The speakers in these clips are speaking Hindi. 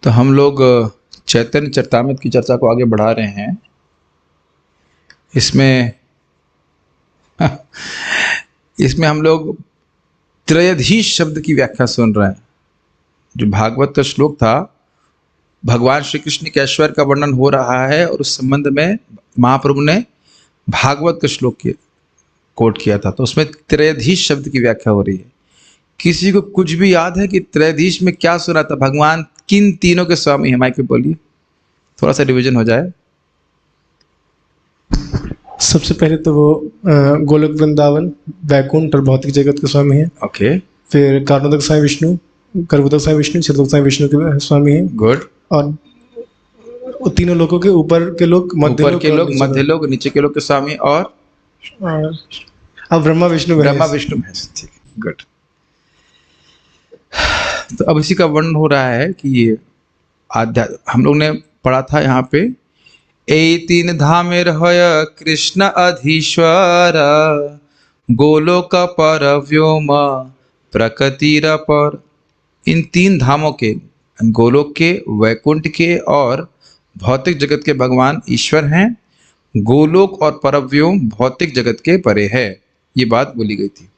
तो हम लोग चैतन्य चरितामृत की चर्चा को आगे बढ़ा रहे हैं। इसमें इसमें हम लोग त्रयधीश शब्द की व्याख्या सुन रहे हैं। जो भागवत का श्लोक था, भगवान श्री कृष्ण के ऐश्वर्य का वर्णन हो रहा है और उस संबंध में महाप्रभु ने भागवत का श्लोक कोट किया था। तो उसमें त्रयधीश शब्द की व्याख्या हो रही है। किसी को कुछ भी याद है कि त्रयधीश में क्या सुना था? भगवान किन तीनों के स्वामी हैं? माइक पे बोलिए, थोड़ा सा रिवीजन हो जाए। सबसे पहले तो वो गोलोक वृंदावन, वैकुंठ और भौतिक जगत के स्वामी हैं। ओके, फिर कारणोदक साई विष्णु, गर्भोदक साई विष्णु, क्षीरोदक साई विष्णु के स्वामी हैं। गुड। और वो तीनों लोगों के ऊपर के लोग, ऊपर के लोग, मध्य लोग, नीचे के लोग के स्वामी और अब ब्रह्मा विष्णु महेश। ठीक, गुड। तो अब इसी का वर्णन हो रहा है कि ये हम लोग ने पढ़ा था यहाँ पे, ए तीन धामेर हय कृष्ण अधीश्वर, गोलोक पर व्योम प्रकृतिर पर। इन तीन धामों के, गोलोक के, वैकुंठ के और भौतिक जगत के भगवान ईश्वर हैं। गोलोक और परव्योम भौतिक जगत के परे है। ये बात बोली गई थी।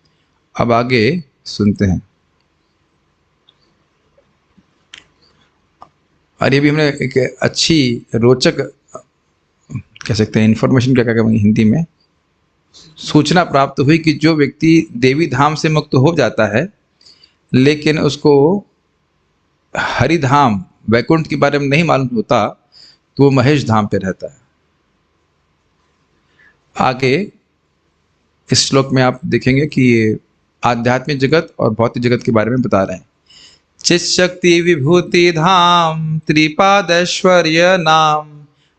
अब आगे सुनते हैं। और ये भी हमने एक अच्छी रोचक कह सकते हैं इन्फॉर्मेशन, क्या कहेंगे हिंदी में, सूचना प्राप्त हुई कि जो व्यक्ति देवी धाम से मुक्त हो जाता है लेकिन उसको हरिधाम वैकुंठ के बारे में नहीं मालूम होता, तो वो महेश धाम पे रहता है। आगे इस श्लोक में आप देखेंगे कि ये आध्यात्मिक जगत और भौतिक जगत के बारे में बता रहे हैं। चित शक्ति विभूति धाम त्रिपादैश्वर्य नाम,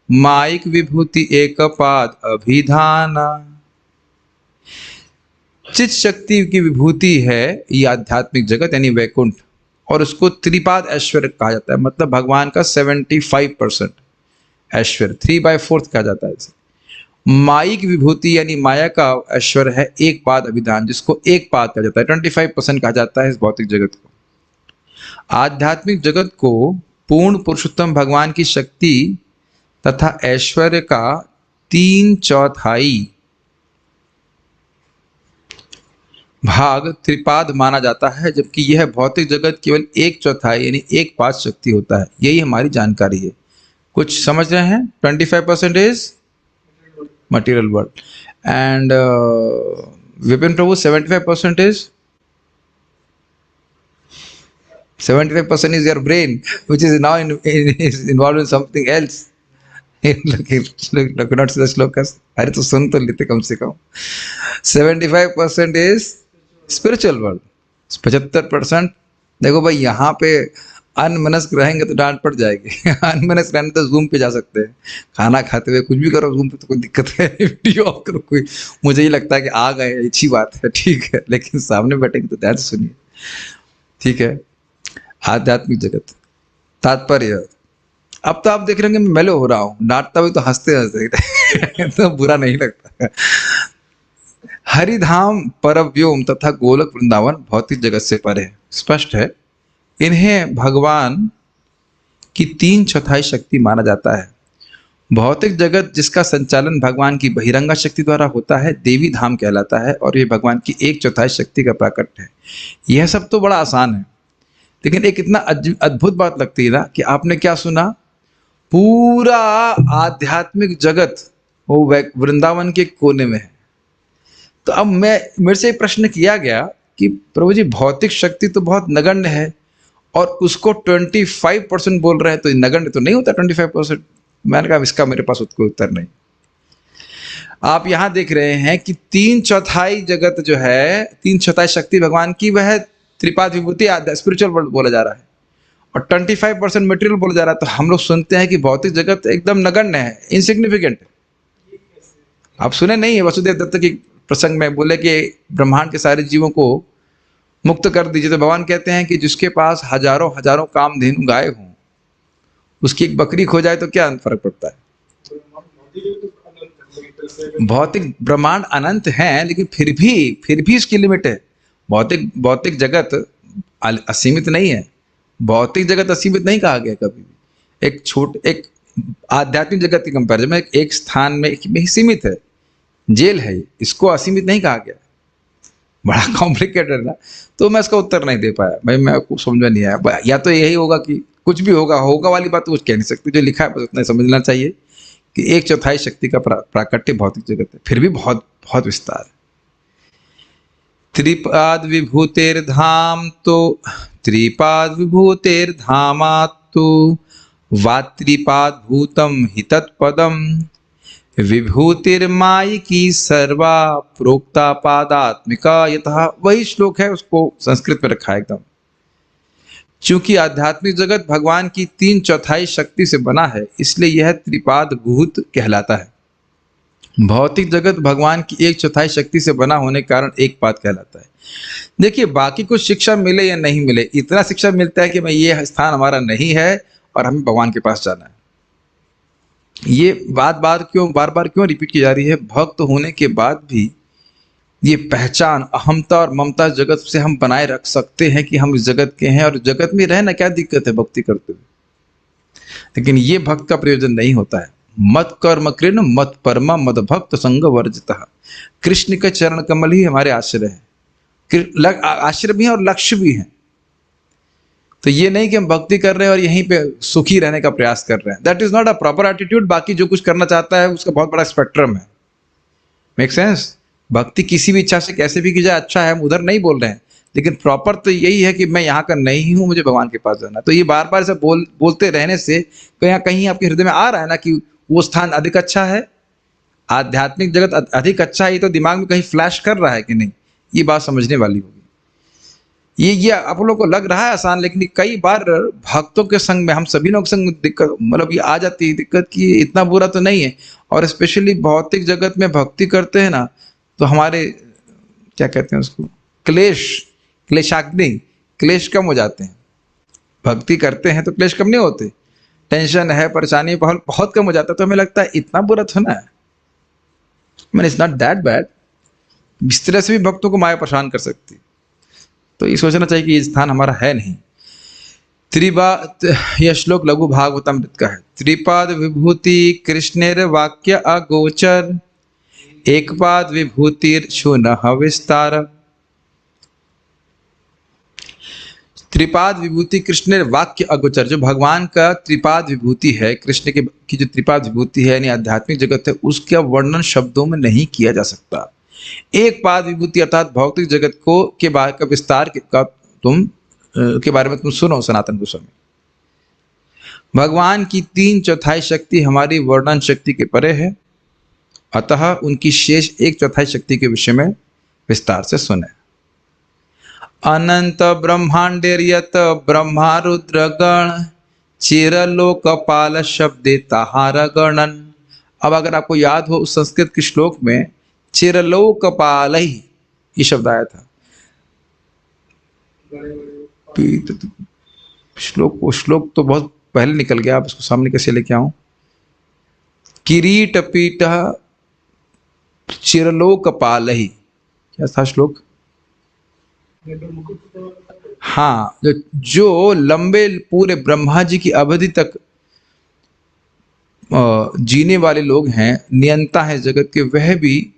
माइक विभूति एक पाद अभिधाना। चित शक्ति की विभूति है ये आध्यात्मिक जगत यानी वैकुंठ, और उसको त्रिपाद ऐश्वर्य कहा जाता है। मतलब भगवान का 75% ऐश्वर्य, 3/4 कहा जाता है इसे। माइक विभूति यानी माया का ऐश्वर्य है एक पाद अभिधान, जिसको एक पाद कहा जाता है, 25% कहा जाता है इस भौतिक जगत को। आध्यात्मिक जगत को पूर्ण पुरुषोत्तम भगवान की शक्ति तथा ऐश्वर्य का 3/4 भाग त्रिपाद माना जाता है, जबकि यह भौतिक जगत केवल 1/4 यानी 1/5 शक्ति होता है। यही हमारी जानकारी है। कुछ समझ रहे हैं? 25% is material world and Vipin Prabhu 75% is 75% is your brain, which is now is involved in something else. Look, not see the shlokas. अरे तो सुन तो लेते कम से कम। 75% is spiritual world. 75% देखो भाई, यहाँ पे अनमनस्क रहेंगे तो डांट पड़ जाएगी। अनमनस्क रहने तो जूम पे जा सकते हैं, खाना खाते हुए कुछ भी करो जूम पे तो कोई दिक्कत है। वीडियो ऑफ करो कोई, मुझे ही लगता है कि आ गए, अच्छी बात है, ठीक है, लेकिन सामने बैठेंगे तो ध्यान से सुनिए, ठीक है। आध्यात्मिक जगत तात्पर्य, अब तो आप देख रहे हैं मैं मेलो हो रहा हूं, डांटता भी तो हंसते हंसते तो बुरा नहीं लगता। हरिधाम परव्योम तथा गोलक वृंदावन भौतिक जगत से परे, स्पष्ट है। इन्हें भगवान की 3/4 शक्ति माना जाता है। भौतिक जगत जिसका संचालन भगवान की बहिरंगा शक्ति द्वारा होता है देवी धाम कहलाता है, और ये भगवान की 1/4 शक्ति का प्राकट्य है। यह सब तो बड़ा आसान है, लेकिन एक इतना अद्भुत बात लगती है ना कि आपने क्या सुना, पूरा आध्यात्मिक जगत वो वृंदावन के कोने में है। तो अब मेरे से एक प्रश्न किया गया कि प्रभु जी भौतिक शक्ति तो बहुत नगण्य है और उसको 25% बोल रहे हैं, तो नगण्य तो नहीं होता 25%? मैंने कहा इसका मेरे पास कोई उत्तर नहीं। आप यहां देख रहे हैं कि 3/4 जगत जो है, 3/4 शक्ति भगवान की, वह त्रिपाद विभूति स्पिरिचुअल वर्ल्ड बोला जा रहा है, और 25% मटेरियल बोला जा रहा है। तो हम लोग सुनते हैं कि भौतिक जगत एकदम नगण्य है, इनसिग्निफिकेंट है। आप सुने नहीं है वसुदेव दत्त की प्रसंग में बोले कि ब्रह्मांड के सारे जीवों को मुक्त कर दीजिए, तो भगवान कहते हैं कि जिसके पास हजारों हजारों कामधेनु गाय हों, उसकी एक बकरी खो जाए तो क्या फर्क पड़ता है? भौतिक ब्रह्मांड अनंत है, लेकिन फिर भी इसकी लिमिट है। भौतिक जगत असीमित नहीं है, भौतिक जगत असीमित नहीं कहा गया कभी भी। एक आध्यात्मिक जगत की कंपैरिजन में एक स्थान में ही सीमित है, जेल है, इसको असीमित नहीं कहा गया। बड़ा कॉम्प्लिकेटेड है ना, तो मैं इसका उत्तर नहीं दे पाया भाई, मैं को समझ में नहीं आया। या तो यही होगा कि कुछ भी होगा वाली बात तो कुछ कह नहीं सकती, जो लिखा है बस उतना समझना चाहिए कि 1/4 शक्ति का प्राकट्य भौतिक जगत है, फिर भी बहुत बहुत विस्तार है। त्रिपाद विभूतेर्धाम तो त्रिपाद विभूतेर्धामात्तु वात्रिपाद भूतम हि तत्पदम विभूतिर्मायिकी सर्वा प्रोक्ता पादात्मिका। यथा वही श्लोक है, उसको संस्कृत में रखा है एकदम। चूंकि आध्यात्मिक जगत भगवान की 3/4 शक्ति से बना है, इसलिए यह त्रिपाद भूत कहलाता है। भौतिक जगत भगवान की 1/4 शक्ति से बना होने के कारण एक पाद कहलाता है। देखिए, बाकी कुछ शिक्षा मिले या नहीं मिले, इतना शिक्षा मिलता है कि भाई ये स्थान हमारा नहीं है और हमें भगवान के पास जाना है। ये बार बार क्यों रिपीट की जा रही है? भक्त होने के बाद भी ये पहचान, अहमता और ममता जगत से हम बनाए रख सकते हैं कि हम इस जगत के हैं, और जगत में रहना क्या दिक्कत है भक्ति करते हुए। लेकिन ये भक्त का प्रयोजन नहीं होता है। मत कर्म कृण मत परमा मद भक्त संग वर्जितः। कृष्ण के चरण कमल ही हमारे आश्रय है, आश्रय भी है और लक्ष्य भी है। तो ये नहीं कि हम भक्ति कर रहे हैं और यहीं पे सुखी रहने का प्रयास कर रहे हैं, that is not a proper attitude. बाकी जो कुछ करना चाहता है उसका बहुत बड़ा स्पेक्ट्रम है। Make sense? भक्ति किसी भी इच्छा से कैसे भी की जाए अच्छा है, हम उधर नहीं बोल रहे हैं, लेकिन प्रॉपर तो यही है कि मैं यहाँ का नहीं हूँ, मुझे भगवान के पास जाना। तो ये बार बार ऐसे बोलते रहने से कहीं कहीं आपके हृदय में आ रहा है ना कि वो स्थान अधिक अच्छा है, आध्यात्मिक जगत अधिक अच्छा है, ये तो दिमाग में कहीं फ्लैश कर रहा है कि नहीं, ये बात समझने वाली होगी। ये आप लोगों को लग रहा है आसान, लेकिन कई बार भक्तों के संग में, हम सभी लोग संग दिक्कत, मतलब ये आ जाती है दिक्कत कि इतना बुरा तो नहीं है। और स्पेशली भौतिक जगत में भक्ति करते हैं ना, तो हमारे क्या कहते हैं उसको, क्लेशाग्नि, क्लेश कम हो जाते हैं। भक्ति करते हैं तो क्लेश कम नहीं होते, टेंशन है, परेशानी बहुत कम हो जाता है। तो हमें लगता है इतना बुरा तो ना है, मैंने इट्स नॉट दैट बैड। इस तरह से भी भक्तों को माया परेशान कर सकती है। तो ये सोचना चाहिए कि ये स्थान हमारा है नहीं। यह श्लोक लघु भागवतामृत का है। त्रिपाद विभूति कृष्णेर वाक्य अगोचर एक पाद विभूतिर शून्य विस्तार। त्रिपाद विभूति कृष्ण वाक्य अगोचर, जो भगवान का त्रिपाद विभूति है, कृष्ण की जो त्रिपाद विभूति है यानी आध्यात्मिक जगत है, उसका वर्णन शब्दों में नहीं किया जा सकता। एक पाद विभूति अर्थात भौतिक जगत को के बारे का विस्तार के बारे में तुम सुनो सनातन गोस्वामी। भगवान की 3/4 शक्ति हमारी वर्णन शक्ति के परे है, अतः उनकी शेष 1/4 शक्ति के विषय में विस्तार से सुने। अनंत ब्रह्मांडेर्यत ब्रह्मा रुद्र गण चिरलोकपाल शब्दे ताहार गणन। अब अगर आपको याद हो, उस संस्कृत के श्लोक में चिरलोकपाल ही ये शब्द आया था। श्लोक तो बहुत पहले निकल गया, आप इसको सामने कैसे लेके आऊं। किरीट पीठ चिरलोकपाल ही, क्या था श्लोक? हाँ, जो लंबे पूरे ब्रह्मा जी की अवधि तक जीने वाले लोग हैं, नियंता है जगत के, वह भी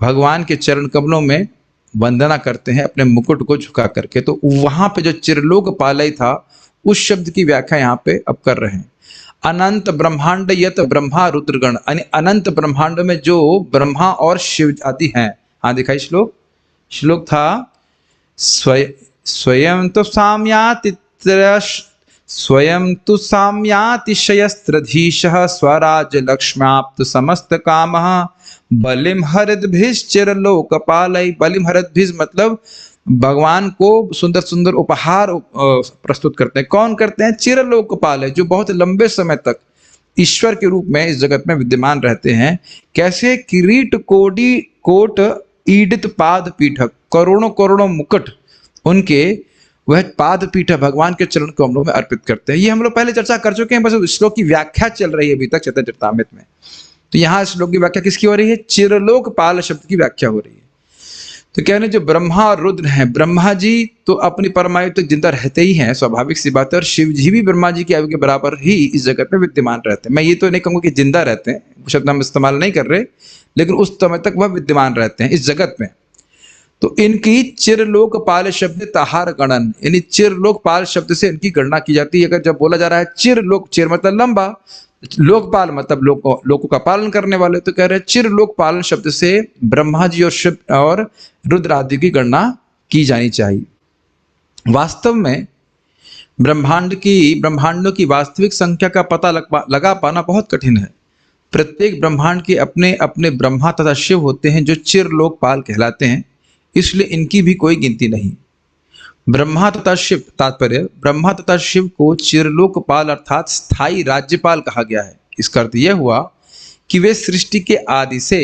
भगवान के चरण कमलों में वंदना करते हैं अपने मुकुट को झुका करके। तो वहां पे जो चिरलोकपालय था, उस शब्द की व्याख्या यहाँ पे अब कर रहे हैं। अनंत ब्रह्मांड यत ब्रह्मा रुद्रगण, यानी अनंत ब्रह्मांड में जो ब्रह्मा और शिव आदि हैं। हाँ दिखाई श्लोक था स्वयं तो साम्यातिशयस्त्रधीशः स्वराज लक्ष्म्याप्त समस्त कामः बलिम हरिद्भिश्चिरलोकपालय। बलिम हरिद्भिज मतलब भगवान को सुंदर सुंदर उपहार प्रस्तुत करते हैं। कौन करते हैं? चिरलोकपाल है, जो बहुत लंबे समय तक ईश्वर के रूप में इस जगत में विद्यमान रहते हैं। कैसे? किरीट कोटि कोट ईडित पाद पीठक, करोड़ों करोड़ों मुकुट उनके वह पाद पीठ भगवान के चरण कमलों में अर्पित करते हैं। ये हम लोग पहले चर्चा कर चुके हैं, बस श्लोक की व्याख्या चल रही है अभी तक चैतन्य चरितामृत में। तो यहाँ श्लोक की व्याख्या किसकी हो रही है? चिरलोकपाल शब्द की व्याख्या हो रही है। तो कह रहे हैं जो ब्रह्मा और रुद्र हैं, ब्रह्मा जी तो अपनी परमायु तक जिंदा रहते ही हैं, स्वाभाविक सी बात है, और शिव जी भी ब्रह्मा जी की आयु के बराबर ही इस जगत में विद्यमान रहते हैं। मैं ये तो नहीं कहूँगा कि जिंदा रहते हैं, शब्द हम इस्तेमाल नहीं कर रहे, लेकिन उस समय तक वह विद्यमान रहते हैं इस जगत में। तो इनकी चिरलोकपाल शब्द ताहार गणन, यानी चिरलोकपाल शब्द से इनकी गणना की जाती है। अगर जब बोला जा रहा है चिरलोक, चिर मतलब लंबा, लोकपाल मतलब लोकों का पालन करने वाले, तो कह रहे हैं चिरलोकपाल शब्द से ब्रह्मा जी और शिव और रुद्र आदि की गणना की जानी चाहिए। वास्तव में ब्रह्मांडों की वास्तविक संख्या का पता लगा पाना बहुत कठिन है। प्रत्येक ब्रह्मांड के अपने अपने ब्रह्मा तथा शिव होते हैं जो चिरलोकपाल कहलाते हैं, इसलिए इनकी भी कोई गिनती नहीं। ब्रह्मा तथा शिव, तात्पर्य ब्रह्मा तथा शिव को चिरलोकपाल अर्थात स्थायी राज्यपाल कहा गया है। इसका अर्थ यह हुआ कि वे सृष्टि के आदि से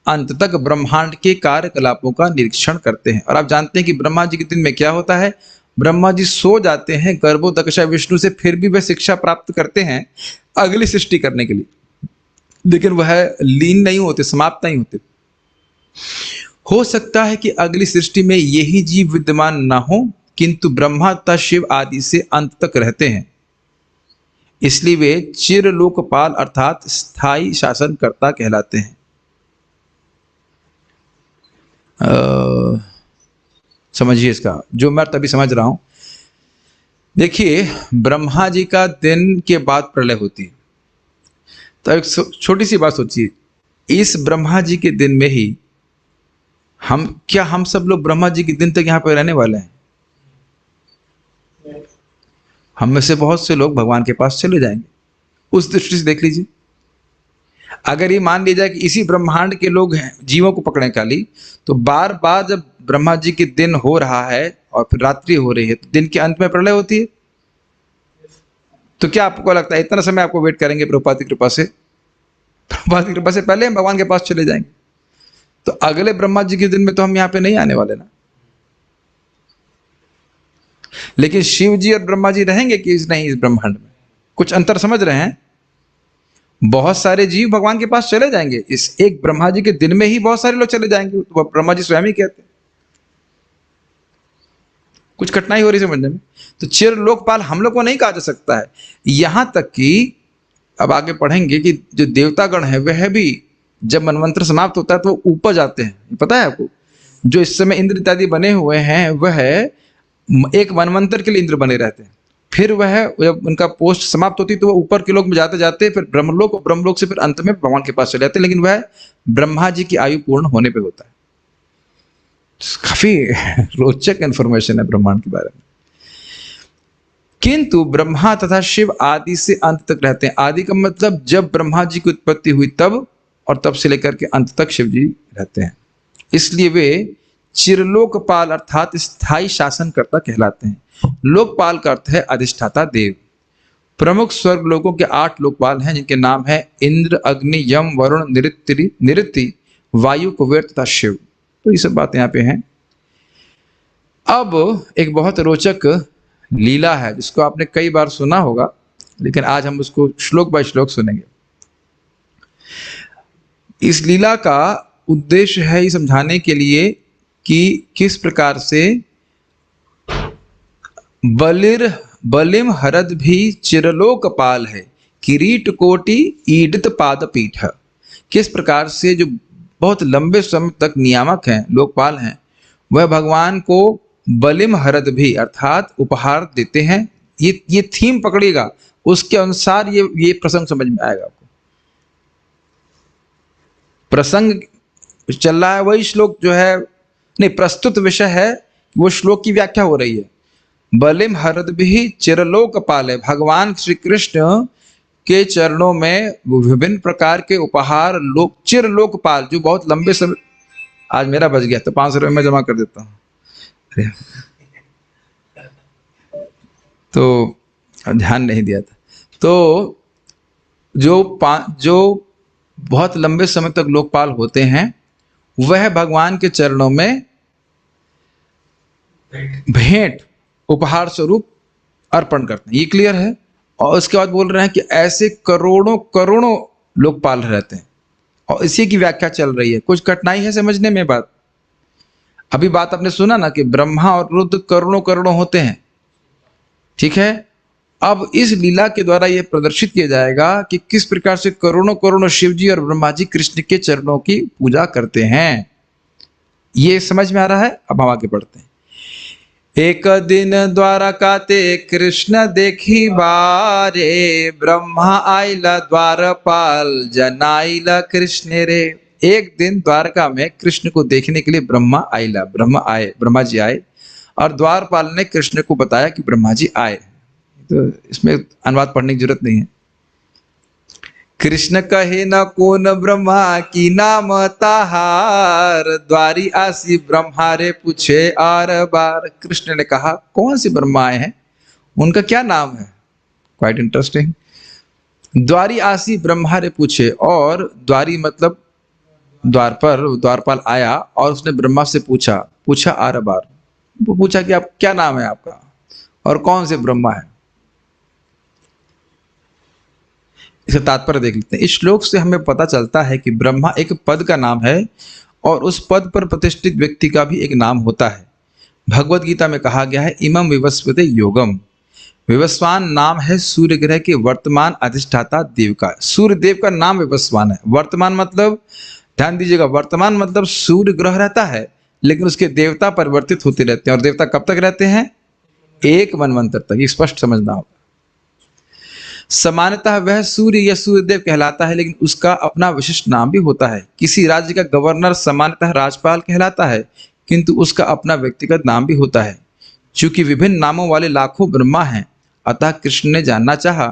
अंत तक ब्रह्मांड के कार्यकलापों का निरीक्षण करते हैं। और आप जानते हैं कि ब्रह्मा जी के दिन में क्या होता है, ब्रह्मा जी सो जाते हैं गर्भोदकशा विष्णु से, फिर भी वे शिक्षा प्राप्त करते हैं अगली सृष्टि करने के लिए, लेकिन वह लीन नहीं होते, समाप्त नहीं होते। हो सकता है कि अगली सृष्टि में यही जीव विद्यमान न हो, किंतु ब्रह्मा तथा शिव आदि से अंत तक रहते हैं, इसलिए वे चिरलोकपाल अर्थात स्थायी शासनकर्ता कहलाते हैं। समझिए इसका, जो मैं तभी समझ रहा हूं। देखिए, ब्रह्मा जी का दिन के बाद प्रलय होती है, तो एक छोटी सी बात सोचिए, इस ब्रह्मा जी के दिन में ही हम सब लोग ब्रह्मा जी के दिन तक यहाँ पे रहने वाले हैं? हम में से बहुत से लोग भगवान के पास चले जाएंगे। उस दृष्टि से देख लीजिए, अगर ये मान लिया जाए कि इसी ब्रह्मांड के लोग हैं, जीवों को पकड़ने काली, तो बार बार जब ब्रह्मा जी के दिन हो रहा है और फिर रात्रि हो रही है, तो दिन के अंत में प्रलय होती है। तो क्या आपको लगता है इतना समय आपको वेट करेंगे प्रभुपाद की कृपा से? प्रभुपाद की कृपा से पहले हम भगवान के पास चले जाएंगे। तो अगले ब्रह्मा जी के दिन में तो हम यहाँ पे नहीं आने वाले ना। लेकिन शिव जी और ब्रह्मा जी रहेंगे कि नहीं इस ब्रह्मांड में? कुछ अंतर समझ रहे हैं? बहुत सारे जीव भगवान के पास चले जाएंगे, इस एक ब्रह्मा जी के दिन में ही बहुत सारे लोग चले जाएंगे, तो ब्रह्मा जी स्वयं ही कहते हैं। कुछ कठिनाई हो रही समझने में। तो चिर लोकपाल हम लोग को नहीं कहा जा सकता है, यहां तक कि अब आगे पढ़ेंगे कि जो देवतागण है वह भी जब मनवंतर समाप्त होता है तो ऊपर जाते हैं। पता है आपको, जो इस समय इंद्र इत्यादि बने हुए हैं वह एक मनवंतर के लिए इंद्र बने रहते हैं, फिर वह जब उनका पोस्ट समाप्त होती है तो वह ऊपर के लोक में जाते जाते फिर ब्रह्मलोक से फिर अंत में भगवान के पास चले जाते हैं, लेकिन वह ब्रह्मा जी की आयु पूर्ण होने पर होता है। काफी रोचक इंफॉर्मेशन है ब्रह्मांड के बारे में। किंतु ब्रह्मा तथा शिव आदि से अंत तक रहते हैं। आदि का मतलब जब ब्रह्मा जी की उत्पत्ति हुई तब, और तब से लेकर के अंत तक शिव जी रहते हैं, इसलिए वे चिरलोकपाल अर्थात स्थायी शासनकर्ता कहलाते हैं। लोकपाल का अर्थ है अधिष्ठाता देव। प्रमुख स्वर्ग लोकों के 8 लोकपाल हैं, जिनके नाम है इंद्र, अग्नि, यम, वरुण, निरुति, वायु, कुबेर तथा शिव। तो ये सब बातें यहाँ पे हैं। अब एक बहुत रोचक लीला है जिसको आपने कई बार सुना होगा, लेकिन आज हम उसको श्लोक बाय श्लोक सुनेंगे। इस लीला का उद्देश्य है ये समझाने के लिए कि किस प्रकार से बलिम हरद भी चिरलोकपाल है, किरीट कोटि ईडित पाद पीठ। किस प्रकार से जो बहुत लंबे समय तक नियामक हैं, लोकपाल हैं, वह भगवान को बलिम हरद भी अर्थात उपहार देते हैं। ये थीम पकड़िएगा, उसके अनुसार ये प्रसंग समझ में आएगा आपको। प्रसंग चल रहा है वही श्लोक जो है, नहीं, प्रस्तुत विषय है, वो श्लोक की व्याख्या हो रही है। बलिम हरद भी चिरलोकपाल है, भगवान श्री कृष्ण के चरणों में विभिन्न प्रकार के उपहार चिरलोकपाल, जो बहुत लंबे समय। आज मेरा बच गया तो 500 रुपये मैं जमा कर देता हूँ। तो ध्यान नहीं दिया था। तो जो बहुत लंबे समय तक लोकपाल होते हैं वह भगवान के चरणों में भेंट उपहार स्वरूप अर्पण करते हैं। ये क्लियर है। और उसके बाद बोल रहे हैं कि ऐसे करोड़ों लोकपाल रहते हैं, और इसी की व्याख्या चल रही है। कुछ कठिनाई है समझने में बात? अभी बात आपने सुना ना कि ब्रह्मा और रुद्र करोड़ों करोड़ों होते हैं, ठीक है। अब इस लीला के द्वारा यह प्रदर्शित किया जाएगा कि किस प्रकार से करोड़ों करोड़ों शिव जी और ब्रह्मा जी कृष्ण के चरणों की पूजा करते हैं। ये समझ में आ रहा है? अब हम आगे बढ़ते हैं। एक दिन द्वारकाते कृष्ण देखी बारे, ब्रह्मा आइला द्वारपाल जनाइला कृष्ण रे। एक दिन द्वारका में कृष्ण को देखने के लिए ब्रह्मा जी आए और द्वारपाल ने कृष्ण को बताया कि ब्रह्मा जी आए। तो इसमें अनुवाद पढ़ने की जरूरत नहीं है। कृष्ण कहे न कौन ब्रह्मा की नाम ताहार, द्वारी आसी ब्रह्मा रे पूछे और बार। कृष्ण ने कहा कौन से ब्रह्मा आए हैं, उनका क्या नाम है? Quite interesting. द्वारी आसी ब्रह्मा रे पूछे, और द्वारी मतलब द्वार पर द्वारपाल आया और उसने ब्रह्मा से पूछा आर बार। वो पूछा कि आप क्या नाम है आपका और कौन से ब्रह्मा है। इसका तात्पर्य देख लेते हैं। इस श्लोक से हमें पता चलता है कि ब्रह्मा एक पद का नाम है और उस पद पर प्रतिष्ठित व्यक्ति का भी एक नाम होता है। भगवत गीता में कहा गया है इमं विवस्वते योगम। विवस्वान नाम है सूर्य ग्रह के वर्तमान अधिष्ठाता देव का। सूर्य देव का नाम विवस्वान है। वर्तमान मतलब, ध्यान दीजिएगा, वर्तमान मतलब सूर्य ग्रह रहता है लेकिन उसके देवता परिवर्तित होते रहते हैं। और देवता कब तक रहते हैं? एक मनवंतर तक। ये स्पष्ट समझना होगा। सामान्यतः वह सूर्य या सूर्यदेव कहलाता है, लेकिन उसका अपना विशिष्ट नाम भी होता है। किसी राज्य का गवर्नर सामान्यतः राज्यपाल कहलाता है, किंतु उसका अपना व्यक्तिगत नाम भी होता है। चूंकि विभिन्न नामों वाले लाखों ब्रह्मा हैं, अतः कृष्ण ने जानना चाहा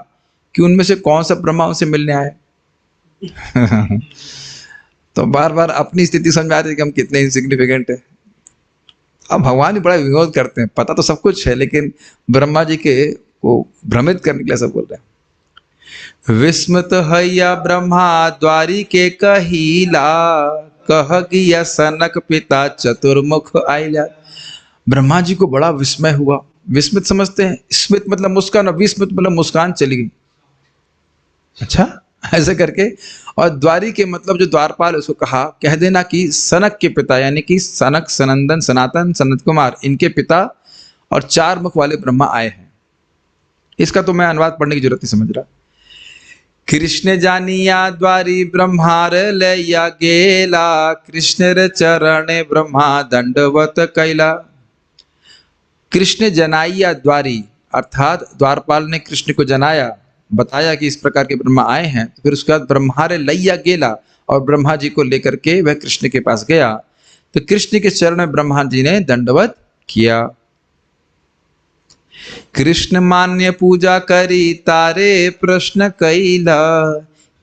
कि उनमें से कौन सा ब्रह्मा उनसे मिलने आए। तो बार बार अपनी स्थिति समझ में आ रही है कि हम कितने इनसिग्निफिकेंट है। अब भगवान ही बड़ा विरोध करते हैं, पता तो सब कुछ है लेकिन ब्रह्मा जी के को भ्रमित करने के लिए सब बोल रहे हैं। विस्मृत हैया ब्रह्मा द्वारी के कहिला, कह गिया सनक पिता चतुर्मुख आइला। ब्रह्मा जी को बड़ा विस्मय हुआ। विस्मित समझते हैं, स्मित मतलब मुस्कान, और विस्मित मतलब मुस्कान चली गई। अच्छा, ऐसे करके। और द्वारी के मतलब जो द्वारपाल, उसको कह देना कि सनक के पिता यानी कि सनक, सनंदन, सनातन, सनत कुमार, इनके पिता और चार मुख वाले ब्रह्मा आए हैं। इसका तो मैं अनुवाद पढ़ने की जरूरत नहीं समझ रहा। कृष्ण जानिया द्वारी ब्रह्मार लैया गेला, कृष्ण रे चरण ब्रह्मा दंडवत कैला। कृष्ण जनाइया द्वारी, अर्थात द्वारपाल ने कृष्ण को जनाया, बताया कि इस प्रकार के ब्रह्मा आए हैं। तो फिर उसके बाद ब्रह्मारे लैया गेला, और ब्रह्मा जी को लेकर के वह कृष्ण के पास गया। तो कृष्ण के चरण में ब्रह्मा जी ने दंडवत किया। कृष्ण मान्य पूजा करी तारे प्रश्न कैला,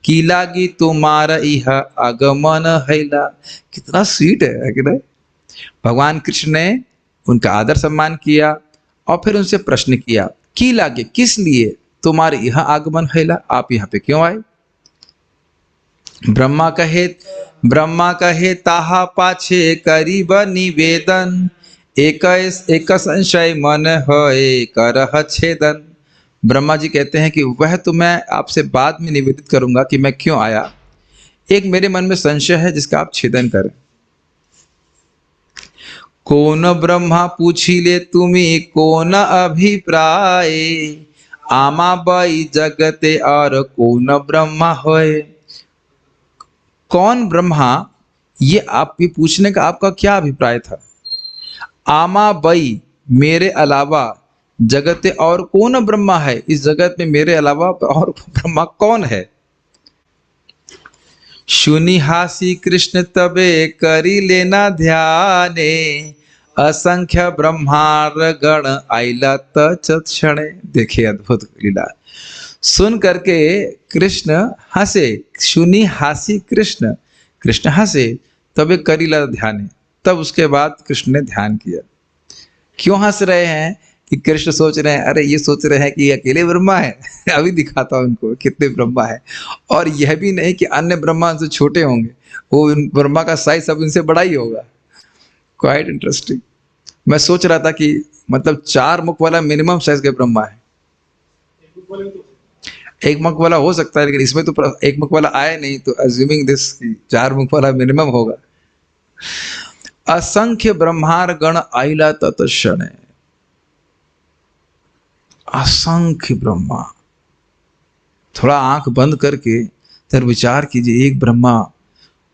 की लागी तुम्हारा यह आगमन हैला। कितना स्वीट है कि नहीं? भगवान कृष्ण ने उनका आदर सम्मान किया और फिर उनसे प्रश्न किया, की लागे, किस लिए तुम्हारे यह आगमन हैला, आप यहाँ पे क्यों आए? ब्रह्मा कहे ताहा पाछे करीब निवेदन, एक संशय मन है करह छेदन। ब्रह्मा जी कहते हैं कि वह तो मैं आपसे बाद में निवेदित करूंगा कि मैं क्यों आया। एक मेरे मन में संशय है जिसका आप छेदन करें। कौन ब्रह्मा पूछी ले तुम्हें कौन अभिप्राय, आमा बाई जगते और कौन ब्रह्मा होए। कौन ब्रह्मा, ये आपके पूछने का आपका क्या अभिप्राय था? आमा बई, मेरे अलावा, जगते और कौन ब्रह्मा है, इस जगत में मेरे अलावा और ब्रह्मा कौन है? सुनी हासी कृष्ण तबे करी लेना ध्याने, असंख्य ब्रह्मार गण आइला तत्क्षणे। देखिए अद्भुत लीला। सुन करके कृष्ण हंसे, सुनी हासी कृष्ण, कृष्ण हंसे, तबे करीला ध्यान। तब उसके बाद कृष्ण ने ध्यान किया। क्यों हंस रहे हैं? कि कृष्ण सोच रहे हैं, अरे ये सोच रहे हैं कि अकेले ब्रह्मा है अभी दिखाता हूं उनको कितने ब्रह्मा है। और यह भी नहीं कि अन्य ब्रह्मा उनसे छोटे होंगे, वो ब्रह्मा का साइज सब इनसे बड़ा ही होगा। Quite interesting. मैं सोच रहा था कि मतलब 4 मुख वाला मिनिमम साइज के ब्रह्मा है। एक मुख वाला हो सकता है, लेकिन इसमें तो एक मुख वाला आया नहीं, तो अज्यूमिंग दिस 4 मुख वाला मिनिमम होगा। असंख्य ब्रह्मार गण आइला तत्क्षण, असंख्य ब्रह्मा। थोड़ा आंख बंद करके फिर विचार कीजिए, एक ब्रह्मा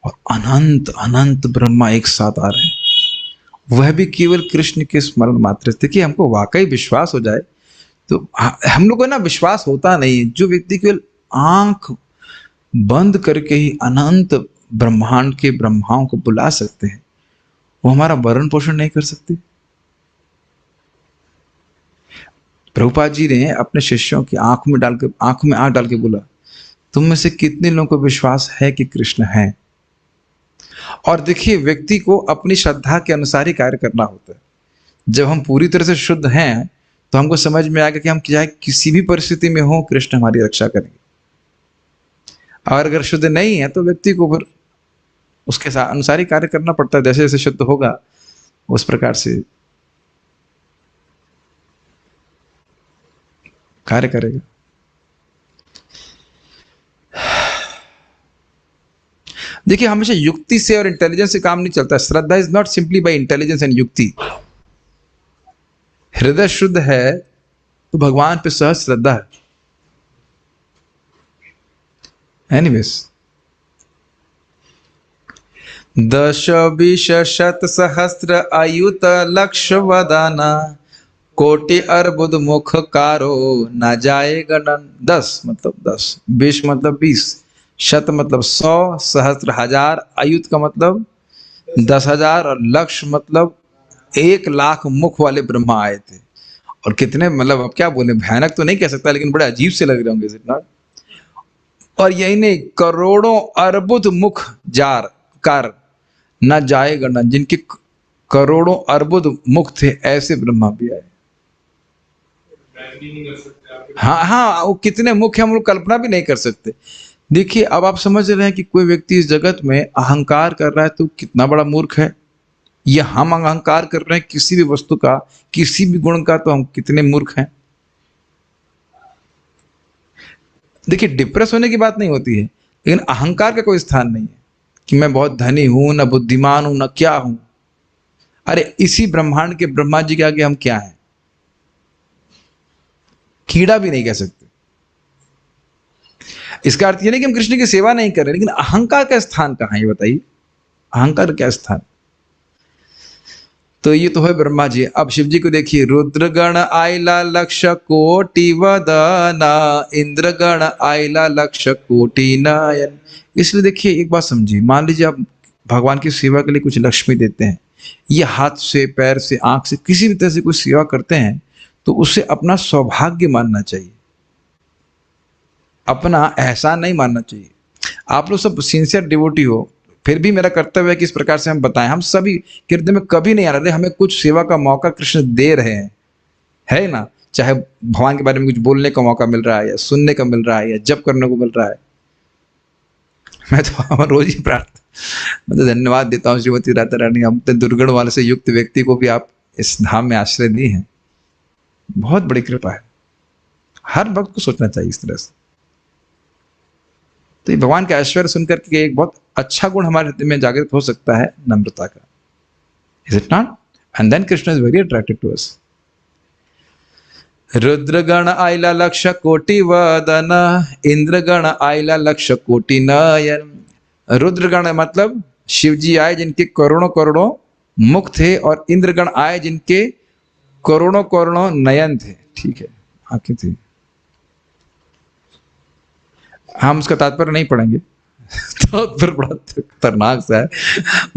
और अनंत अनंत ब्रह्मा एक साथ आ रहे हैं, वह भी केवल कृष्ण के स्मरण मात्र से। देखिए, हमको वाकई विश्वास हो जाए तो हम लोग को ना विश्वास होता नहीं। जो व्यक्ति केवल आंख बंद करके ही अनंत ब्रह्मांड के ब्रह्माओं को बुला सकते हैं, वो हमारा भरण पोषण नहीं कर सकते। प्रभुपाद जी ने अपने शिष्यों की आंखों में आंख डाल के बोला, तुम में से कितने लोगों को विश्वास है कि कृष्ण है? और देखिए, व्यक्ति को अपनी श्रद्धा के अनुसार ही कार्य करना होता है। जब हम पूरी तरह से शुद्ध हैं तो हमको समझ में आएगा कि हम चाहे किसी भी परिस्थिति में हो, कृष्ण हमारी रक्षा करेंगे। और अगर शुद्ध नहीं है तो व्यक्ति को फिर उसके अनुसार ही कार्य करना पड़ता है। जैसे जैसे शुद्ध होगा उस प्रकार से कार्य करेगा। देखिए, हमेशा युक्ति से और इंटेलिजेंस से काम नहीं चलता। श्रद्धा is not simply by intelligence and युक्ति। हृदय शुद्ध है तो भगवान पे सहज श्रद्धा है। एनीवेज, 10 20 शत सहस्त्र अयुत लक्ष वदाना, कोटि अर्बुद मुख कारो न जाए गणन। 10 मतलब 10, 20 मतलब 20, शत मतलब 100, सहस्त्र हजार, अयुत का मतलब 10,000 और लक्ष मतलब 1,00,000 मुख वाले ब्रह्मा आए थे। और कितने, मतलब अब क्या बोले, भयानक तो नहीं कह सकता लेकिन बड़े अजीब से लग रहे होंगे, इज इट नॉट? और यही नहीं, करोड़ों अर्बुद मुख जार कार न जाए गणन, जिनके करोड़ों अर्बुद मुख थे, ऐसे ब्रह्मा भी आए। हाँ हाँ, वो कितने मुख हैं हम लोग कल्पना भी नहीं कर सकते। देखिए, अब आप समझ रहे हैं कि कोई व्यक्ति इस जगत में अहंकार कर रहा है तो कितना बड़ा मूर्ख है। या हम अहंकार कर रहे हैं किसी भी वस्तु का, किसी भी गुण का, तो हम कितने मूर्ख हैं। देखिए, डिप्रेस होने की बात नहीं होती है, लेकिन अहंकार का कोई स्थान नहीं है कि मैं बहुत धनी हूं, न बुद्धिमान हूं, न क्या हूं। अरे, इसी ब्रह्मांड के ब्रह्मा जी के आगे हम क्या हैं? कीड़ा भी नहीं कह सकते। इसका अर्थ यह नहीं कि हम कृष्ण की सेवा नहीं कर रहे, लेकिन अहंकार का स्थान कहां है ये बताइए? अहंकार का स्थान तो ये तो है ब्रह्मा जी। अब शिव जी को देखिए, रुद्रगण आइला लक्ष कोटि वदना, इंद्रगण आइला लक्ष कोटि नयन। इसलिए देखिए, एक बात समझिए, मान लीजिए आप भगवान की सेवा के लिए कुछ लक्ष्मी देते हैं, ये हाथ से, पैर से, आंख से, किसी भी तरह से कुछ सेवा करते हैं, तो उसे अपना सौभाग्य मानना चाहिए, अपना एहसान नहीं मानना चाहिए। आप लोग सब सिंसियर डिवोटी हो, फिर भी मेरा कर्तव्य है कि इस प्रकार से हम बताएं। हम सभी के हृदय में कभी नहीं आ रहे, हमें कुछ सेवा का मौका कृष्ण दे रहे हैं, है ना? चाहे भगवान के बारे में कुछ बोलने का मौका मिल रहा है, या सुनने का मिल रहा है, या जप करने को मिल रहा है। मैं तो रोज ही मैं तो धन्यवाद देता हूँ श्रीमती राधा रानी, हम दुर्गुण वाले से युक्त व्यक्ति को भी आप इस धाम में आश्रय दी हैं, बहुत बड़ी कृपा है। हर वक्त को सोचना चाहिए इस तरह से। तो भगवान का ऐश्वर्य सुनकर के एक बहुत अच्छा गुण हमारे हृदय में जागृत हो सकता है, नम्रता का। Is it not? And then Krishna is very attractive to us. रुद्रगण आइला लक्ष कोटि वदन, इंद्रगण आइला लक्ष कोटि नयन। रुद्रगण मतलब शिव जी आए जिनके करोड़ों करोड़ों मुख थे, और इंद्रगण आए जिनके करोड़ों करोड़ों नयन थे। ठीक है, आंखें थी। हम उसका तात्पर्य नहीं पढ़ेंगे तो फिर बड़ा खतरनाक सा है।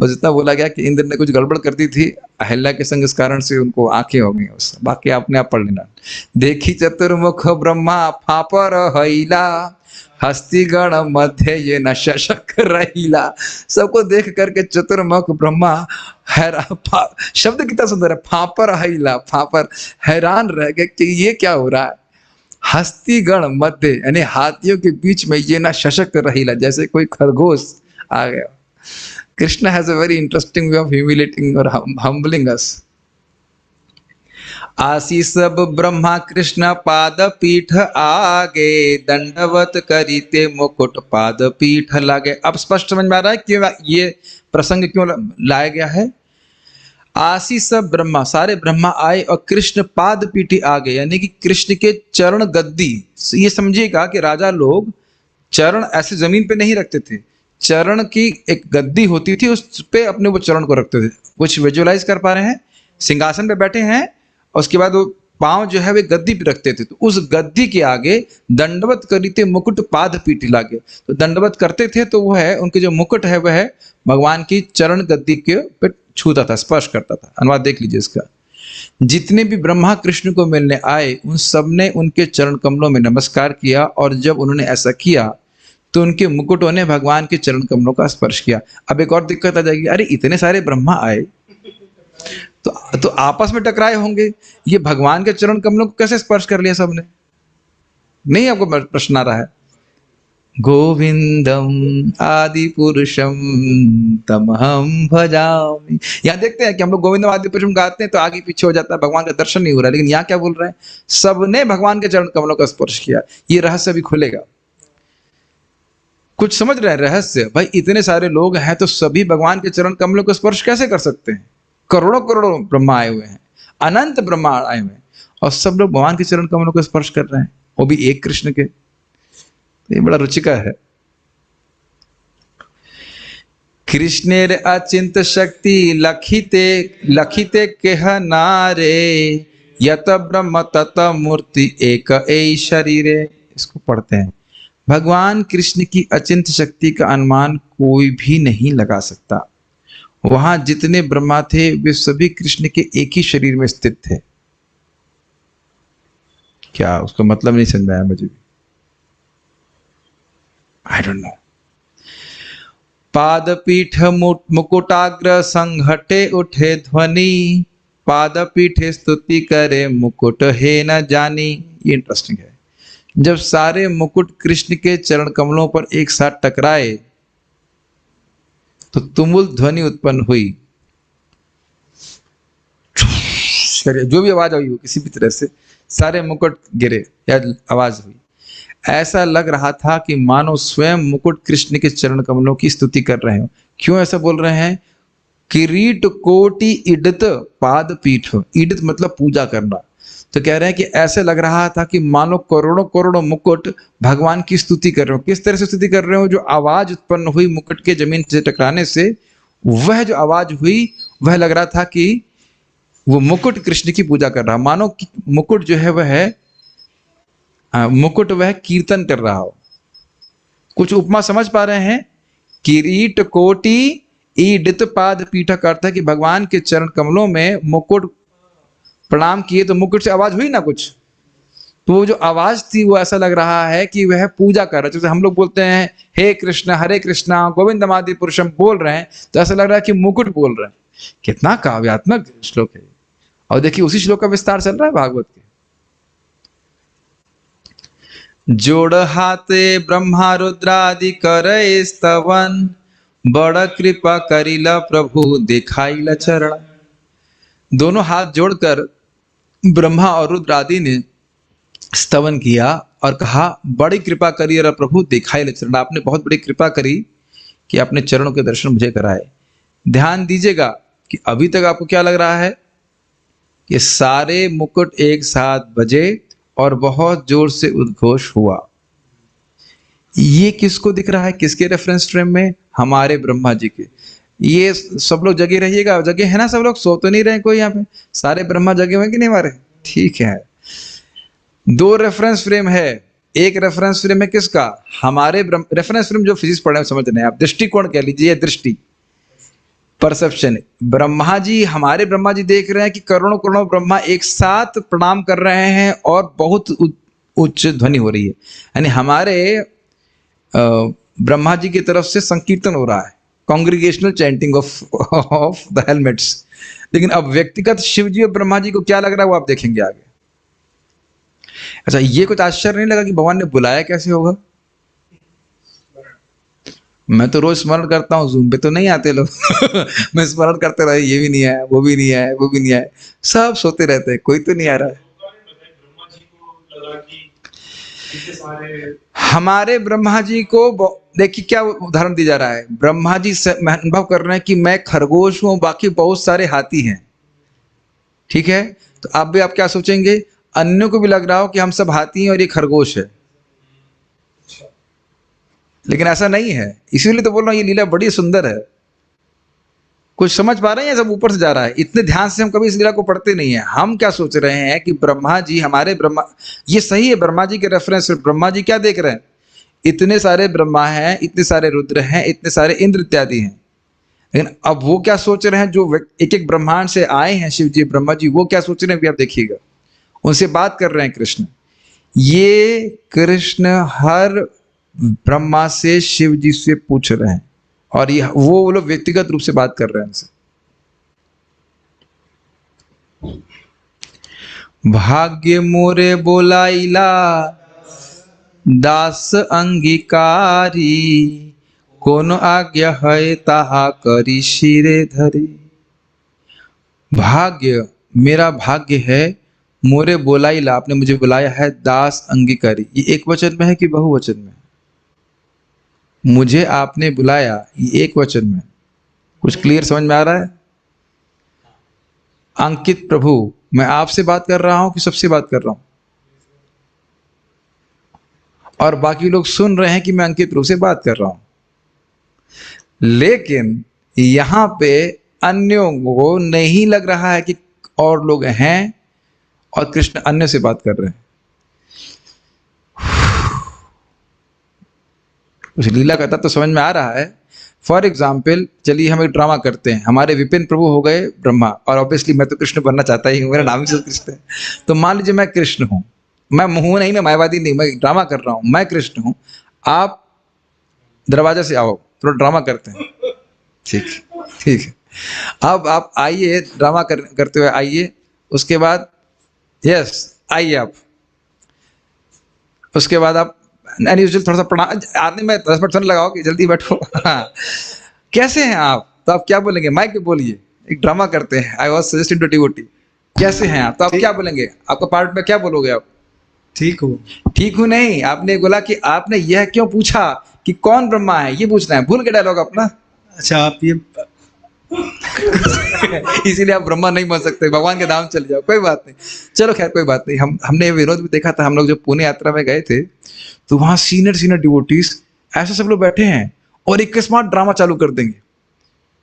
बस इतना बोला गया कि इंद्र ने कुछ गड़बड़ कर दी थी अहिल्या के संग, इस कारण से उनको आंखें हो गई। उससे बाकी आपने आप पढ़ लेना। देखी चतुर्मुख ब्रह्मा फापर हईला, हस्तिगण मध्य ये न शशक रहीला। सबको देख करके चतुर्मुख ब्रह्मा शब्द कितना सुंदर है, फापर हईला, फापर, हैरान रह गए कि ये क्या हो रहा है। हस्तीगण मध्य यानी हाथियों के बीच में ये ना शशक रहीला, जैसे कोई खरगोश आ गया। Krishna has a very interesting way of humiliating और हम्बलिंग अस। आसी सब ब्रह्मा कृष्ण पाद पीठ आगे, दंडवत करीते मुकुट पाद पीठ लागे। अब स्पष्ट समझ में आ रहा है क्यों ये प्रसंग क्यों लाया गया है। आशीष सब ब्रह्मा, सारे ब्रह्मा आए और कृष्ण पाद पीठी आ गए, यानी कि कृष्ण के चरण गद्दी। ये समझिएगा कि राजा लोग चरण ऐसे जमीन पे नहीं रखते थे, चरण की एक गद्दी होती थी, उस पे अपने वो चरण को रखते थे। कुछ विजुअलाइज कर पा रहे हैं? सिंहासन पे बैठे हैं और उसके बाद वो पांव जो है वे गद्दी पे रखते थे, तो उस गद्दी के आगे दंडवत करीते मुकुट पाद पीठी लागे। तो दंडवत करते थे तो वो है उनके जो मुकुट है वह भगवान की चरण गद्दी के पे छूता था, स्पर्श करता था। अनुवाद देख लीजिए इसका। जितने भी ब्रह्मा कृष्ण को मिलने आए उन सब ने उनके चरण कमलों में नमस्कार किया, और जब उन्होंने ऐसा किया तो उनके मुकुटों ने भगवान के चरण कमलों का स्पर्श किया। अब एक और दिक्कत आ जाएगी, अरे इतने सारे ब्रह्मा आए तो आपस में टकराए होंगे, ये भगवान के चरण कमलों को कैसे स्पर्श कर लिया सबने? नहीं, आपको प्रश्न आ रहा है? गोविंदम आदि पुरुषम तमहम भजामि। यहाँ देखते हैं कि हम लोग गोविंदम आदि पुरुषम गाते हैं तो आगे पीछे हो जाता है, भगवान का दर्शन नहीं हो रहा है। लेकिन यहाँ क्या बोल रहे हैं? सबने भगवान के चरण कमलों का स्पर्श किया। ये रहस्य भी खुलेगा। कुछ समझ रहे हैं रहस्य? भाई इतने सारे लोग हैं तो सभी भगवान के चरण कमलों को स्पर्श कैसे कर सकते हैं? करोड़ों करोड़ों ब्रह्मा आए हुए हैं, अनंत ब्रह्मा आए हुए हैं, और सब लोग भगवान के चरण कमलों को स्पर्श कर रहे हैं, वो भी एक कृष्ण के। ये बड़ा रुचिकर है। कृष्णेर अचिंत शक्ति लखिते लखिते केह नारे, यत ब्रह्म तत मूर्ति एक ए शरीरे। इसको पढ़ते हैं। भगवान कृष्ण की अचिंत शक्ति का अनुमान कोई भी नहीं लगा सकता। वहां जितने ब्रह्मा थे वे सभी कृष्ण के एक ही शरीर में स्थित थे। क्या उसका मतलब नहीं समझ आया मुझे भी, आई डोंट नो। पादपीठ मुकुटाग्र संघटे उठे ध्वनि, पादपीठे स्तुति करे मुकुट हे न जानी। ये इंटरेस्टिंग है। जब सारे मुकुट कृष्ण के चरण कमलों पर एक साथ टकराए तो तुमुल ध्वनि उत्पन्न हुई। जो भी आवाज आई हो किसी भी तरह से, सारे मुकुट गिरे या आवाज हुई। ऐसा लग रहा था कि मानो स्वयं मुकुट कृष्ण के चरण कमलों की स्तुति कर रहे हो। क्यों ऐसा बोल रहे हैं? किरीट कोटि इडत पाद पीठ। इडत मतलब पूजा करना। तो कह रहे हैं कि ऐसे लग रहा था कि मानो करोड़ों करोड़ों मुकुट भगवान की स्तुति कर रहे हो। किस तरह से स्तुति कर रहे हो? जो आवाज उत्पन्न हुई मुकुट के जमीन से टकराने से, वह जो आवाज हुई वह लग रहा था कि वो मुकुट कृष्ण की पूजा कर रहा, मानो मुकुट जो है वह मुकुट वह कीर्तन कर रहा हो। कुछ उपमा समझ पा रहे हैं? किरीट कोटि ईडित पाद पीठा का अर्थ है कि भगवान के चरण कमलों में मुकुट प्रणाम किए तो मुकुट से आवाज हुई ना कुछ, तो वो जो आवाज थी वो ऐसा लग रहा है कि वह पूजा कर रहा है। जैसे हम लोग बोलते हैं हे कृष्ण हरे कृष्णा गोविंदम आदि पुरुषम बोल रहे हैं, तो ऐसा लग रहा है कि मुकुट बोल रहे हैं। कितना काव्यात्मक श्लोक है। और देखिए उसी श्लोक का विस्तार चल रहा है भागवत के। जोड़ हाथे ब्रह्मा रुद्रादि करे स्तवन, बड़ कृपा करिला प्रभु दिखाइला चरण। दोनों हाथ जोड़कर ब्रह्मा और रुद्र आदि ने स्तवन किया और कहा बड़ी कृपा करी और प्रभु दिखाइला चरण। आपने बहुत बड़ी कृपा करी कि अपने चरणों के दर्शन मुझे कराए। ध्यान दीजिएगा कि अभी तक आपको क्या लग रहा है कि सारे मुकुट एक साथ बजे और बहुत जोर से उद्घोष हुआ। ये किसको दिख रहा है? किसके रेफरेंस फ्रेम में? हमारे ब्रह्मा जी के। ये सब लोग जगे रहिएगा, जगे है ना सब लोग? सो तो नहीं रहे कोई यहाँ पे? सारे ब्रह्मा जगे हुए कि नहीं हमारे? ठीक है। दो रेफरेंस फ्रेम है। एक रेफरेंस फ्रेम है किसका? हमारे रेफरेंस फ्रेम जो फिजिक्स पढ़े समझ रहे हैं आप, दृष्टिकोण कह लीजिए, दृष्टि, परसेप्शन। ब्रह्मा जी, हमारे ब्रह्मा जी देख रहे हैं कि करोड़ों करोड़ों ब्रह्मा एक साथ प्रणाम कर रहे हैं और बहुत उच्च ध्वनि हो रही है, यानी हमारे ब्रह्मा जी की तरफ से संकीर्तन हो रहा है, कांग्रीगेशनल चैंटिंग ऑफ द हेलमेट्स। लेकिन अब व्यक्तिगत शिव जी और ब्रह्मा जी को क्या लग रहा है वो आप देखेंगे आगे। अच्छा, ये कुछ आश्चर्य नहीं लगा कि भगवान ने बुलाया कैसे होगा? मैं तो रोज स्मरण करता हूँ, जूम पे तो नहीं आते लोग मैं स्मरण करते रहे, ये भी नहीं आया, वो भी नहीं आया, वो भी नहीं आया, सब सोते रहते हैं, कोई तो नहीं आ रहा है। हमारे ब्रह्मा जी को देखिए क्या उदाहरण दिया जा रहा है। ब्रह्मा जी से अनुभव कर रहे हैं कि मैं खरगोश हूं, बाकी बहुत सारे हाथी हैं। ठीक है, तो आप भी आप क्या सोचेंगे, अन्यों को भी लग रहा हो कि हम सब हाथी हैं और ये खरगोश है, लेकिन ऐसा नहीं है। इसीलिए तो बोल रहा हूं ये लीला बड़ी सुंदर है। कुछ समझ पा रहे हैं, सब ऊपर से जा रहा है। इतने ध्यान से हम कभी इस लीला को पढ़ते नहीं है। हम क्या सोच रहे हैं कि ब्रह्मा जी हमारे ब्रह्मा, ये सही है, ब्रह्मा जी के रेफरेंस ब्रह्मा जी क्या देख रहे हैं, इतने सारे ब्रह्मा हैं, इतने सारे रुद्र हैं, इतने सारे इंद्र इत्यादि हैं। लेकिन अब वो क्या सोच रहे हैं, जो एक एक ब्रह्मांड से आए हैं शिव जी ब्रह्मा जी, वो क्या सोच रहे हैं भी आप देखिएगा। उनसे बात कर रहे हैं कृष्ण। ये कृष्ण हर ब्रह्मा से शिव जी से पूछ रहे हैं, और ये वो लोग व्यक्तिगत रूप से बात कर रहे हैं उनसे। भाग्य मोरे बोलाइला दास अंगीकारी, कौन आज्ञा है ताहा करी शिरे धरी। भाग्य, मेरा भाग्य है, मोरे बोलाइला, आपने मुझे बुलाया है, दास अंगीकारी, ये एक वचन में है कि बहुवचन में? मुझे आपने बुलाया, ये एक वचन में। कुछ क्लियर समझ में आ रहा है? अंकित प्रभु, मैं आपसे बात कर रहा हूं कि सबसे बात कर रहा हूं? और बाकी लोग सुन रहे हैं कि मैं अंकित रूप से बात कर रहा हूं, लेकिन यहां पे अन्यों को नहीं लग रहा है कि और लोग हैं, और कृष्ण अन्य से बात कर रहे हैं। उस लीला का तत्व तो समझ में आ रहा है। फॉर एग्जाम्पल, चलिए हम एक ड्रामा करते हैं। हमारे विपिन प्रभु हो गए ब्रह्मा, और ऑब्वियसली मैं तो कृष्ण बनना चाहता ही हूँ, मेरा नाम ही कृष्ण है। तो मान लीजिए मैं कृष्ण हूँ, मैं मुँह नहीं, मैं मायावादी नहीं, मैं ड्रामा कर रहा हूँ, मैं कृष्ण हूँ। आप दरवाजा से आओ, थोड़ा ड्रामा करते हैं। ठीक, ठीक है। अब आप आइए, ड्रामा करते हुए आइए। उसके बाद यस आइए आप, उसके बाद आप अनयूजुअल थोड़ा सा प्रणाम, आदमी में 10% लगाओ कि जल्दी बैठो। हाँ, कैसे हैं आप, तो आप क्या बोलेंगे, माइक पे बोलिए, एक ड्रामा करते हैं। I was suggesting to devotee, कैसे हैं आप, तो आप क्या बोलेंगे, आपका पार्ट में क्या बोलोगे आप? ठीक हूँ। ठीक हूँ नहीं, आपने बोला कि आपने यह क्यों पूछा कि कौन ब्रह्मा है, ये पूछना है। भूल के डायलॉग अपना। अच्छा, आप ये इसीलिए आप ब्रह्मा नहीं बन सकते, भगवान के धाम चले जाओ, कोई बात नहीं। चलो खैर कोई बात नहीं। हमने विनोद भी देखा था, हम लोग जब पुणे यात्रा में गए थे, तो वहां सीनियर डिवोटीज ऐसे सब लोग बैठे हैं, और एक स्मार्ट ड्रामा चालू कर देंगे।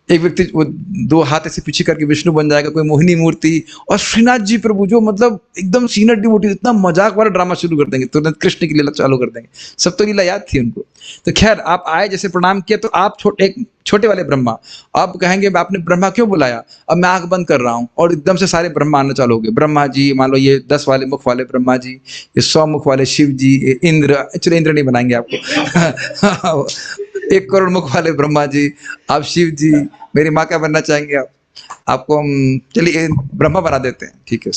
एक व्यक्ति वो 2 हाथ ऐसे पीछे करके विष्णु बन जाएगा, कोई मोहिनी मूर्ति, और श्रीनाथ जी प्रभु जो मतलब एकदम सीनियर डिवोटी, इतना मजाक वाला ड्रामा शुरू कर देंगे, तुरंत कृष्ण की लीला चालू कर देंगे। सब तो लीला याद थी उनको। तो खैर आप आए, जैसे प्रणाम किया, तो आप एक छोटे वाले ब्रह्मा, आप कहेंगे आपने ब्रह्मा क्यों बुलाया, अब मैं आंख बंद कर रहा हूँ, और एकदम से सारे ब्रह्मा आना चालू हो गए। ब्रह्मा जी, मान लो ये 10 वाले मुख वाले ब्रह्मा जी, ये 100 मुख वाले शिव जी, ये इंद्र, चलो इंद्र नहीं बनाएंगे आपको। 1 करोड़ मुख वाले ब्रह्मा जी, आप शिव जी, मेरी माँ क्या बनना चाहेंगे आप, आपको हम चलिए ब्रह्मा बना देते हैं, ठीक है।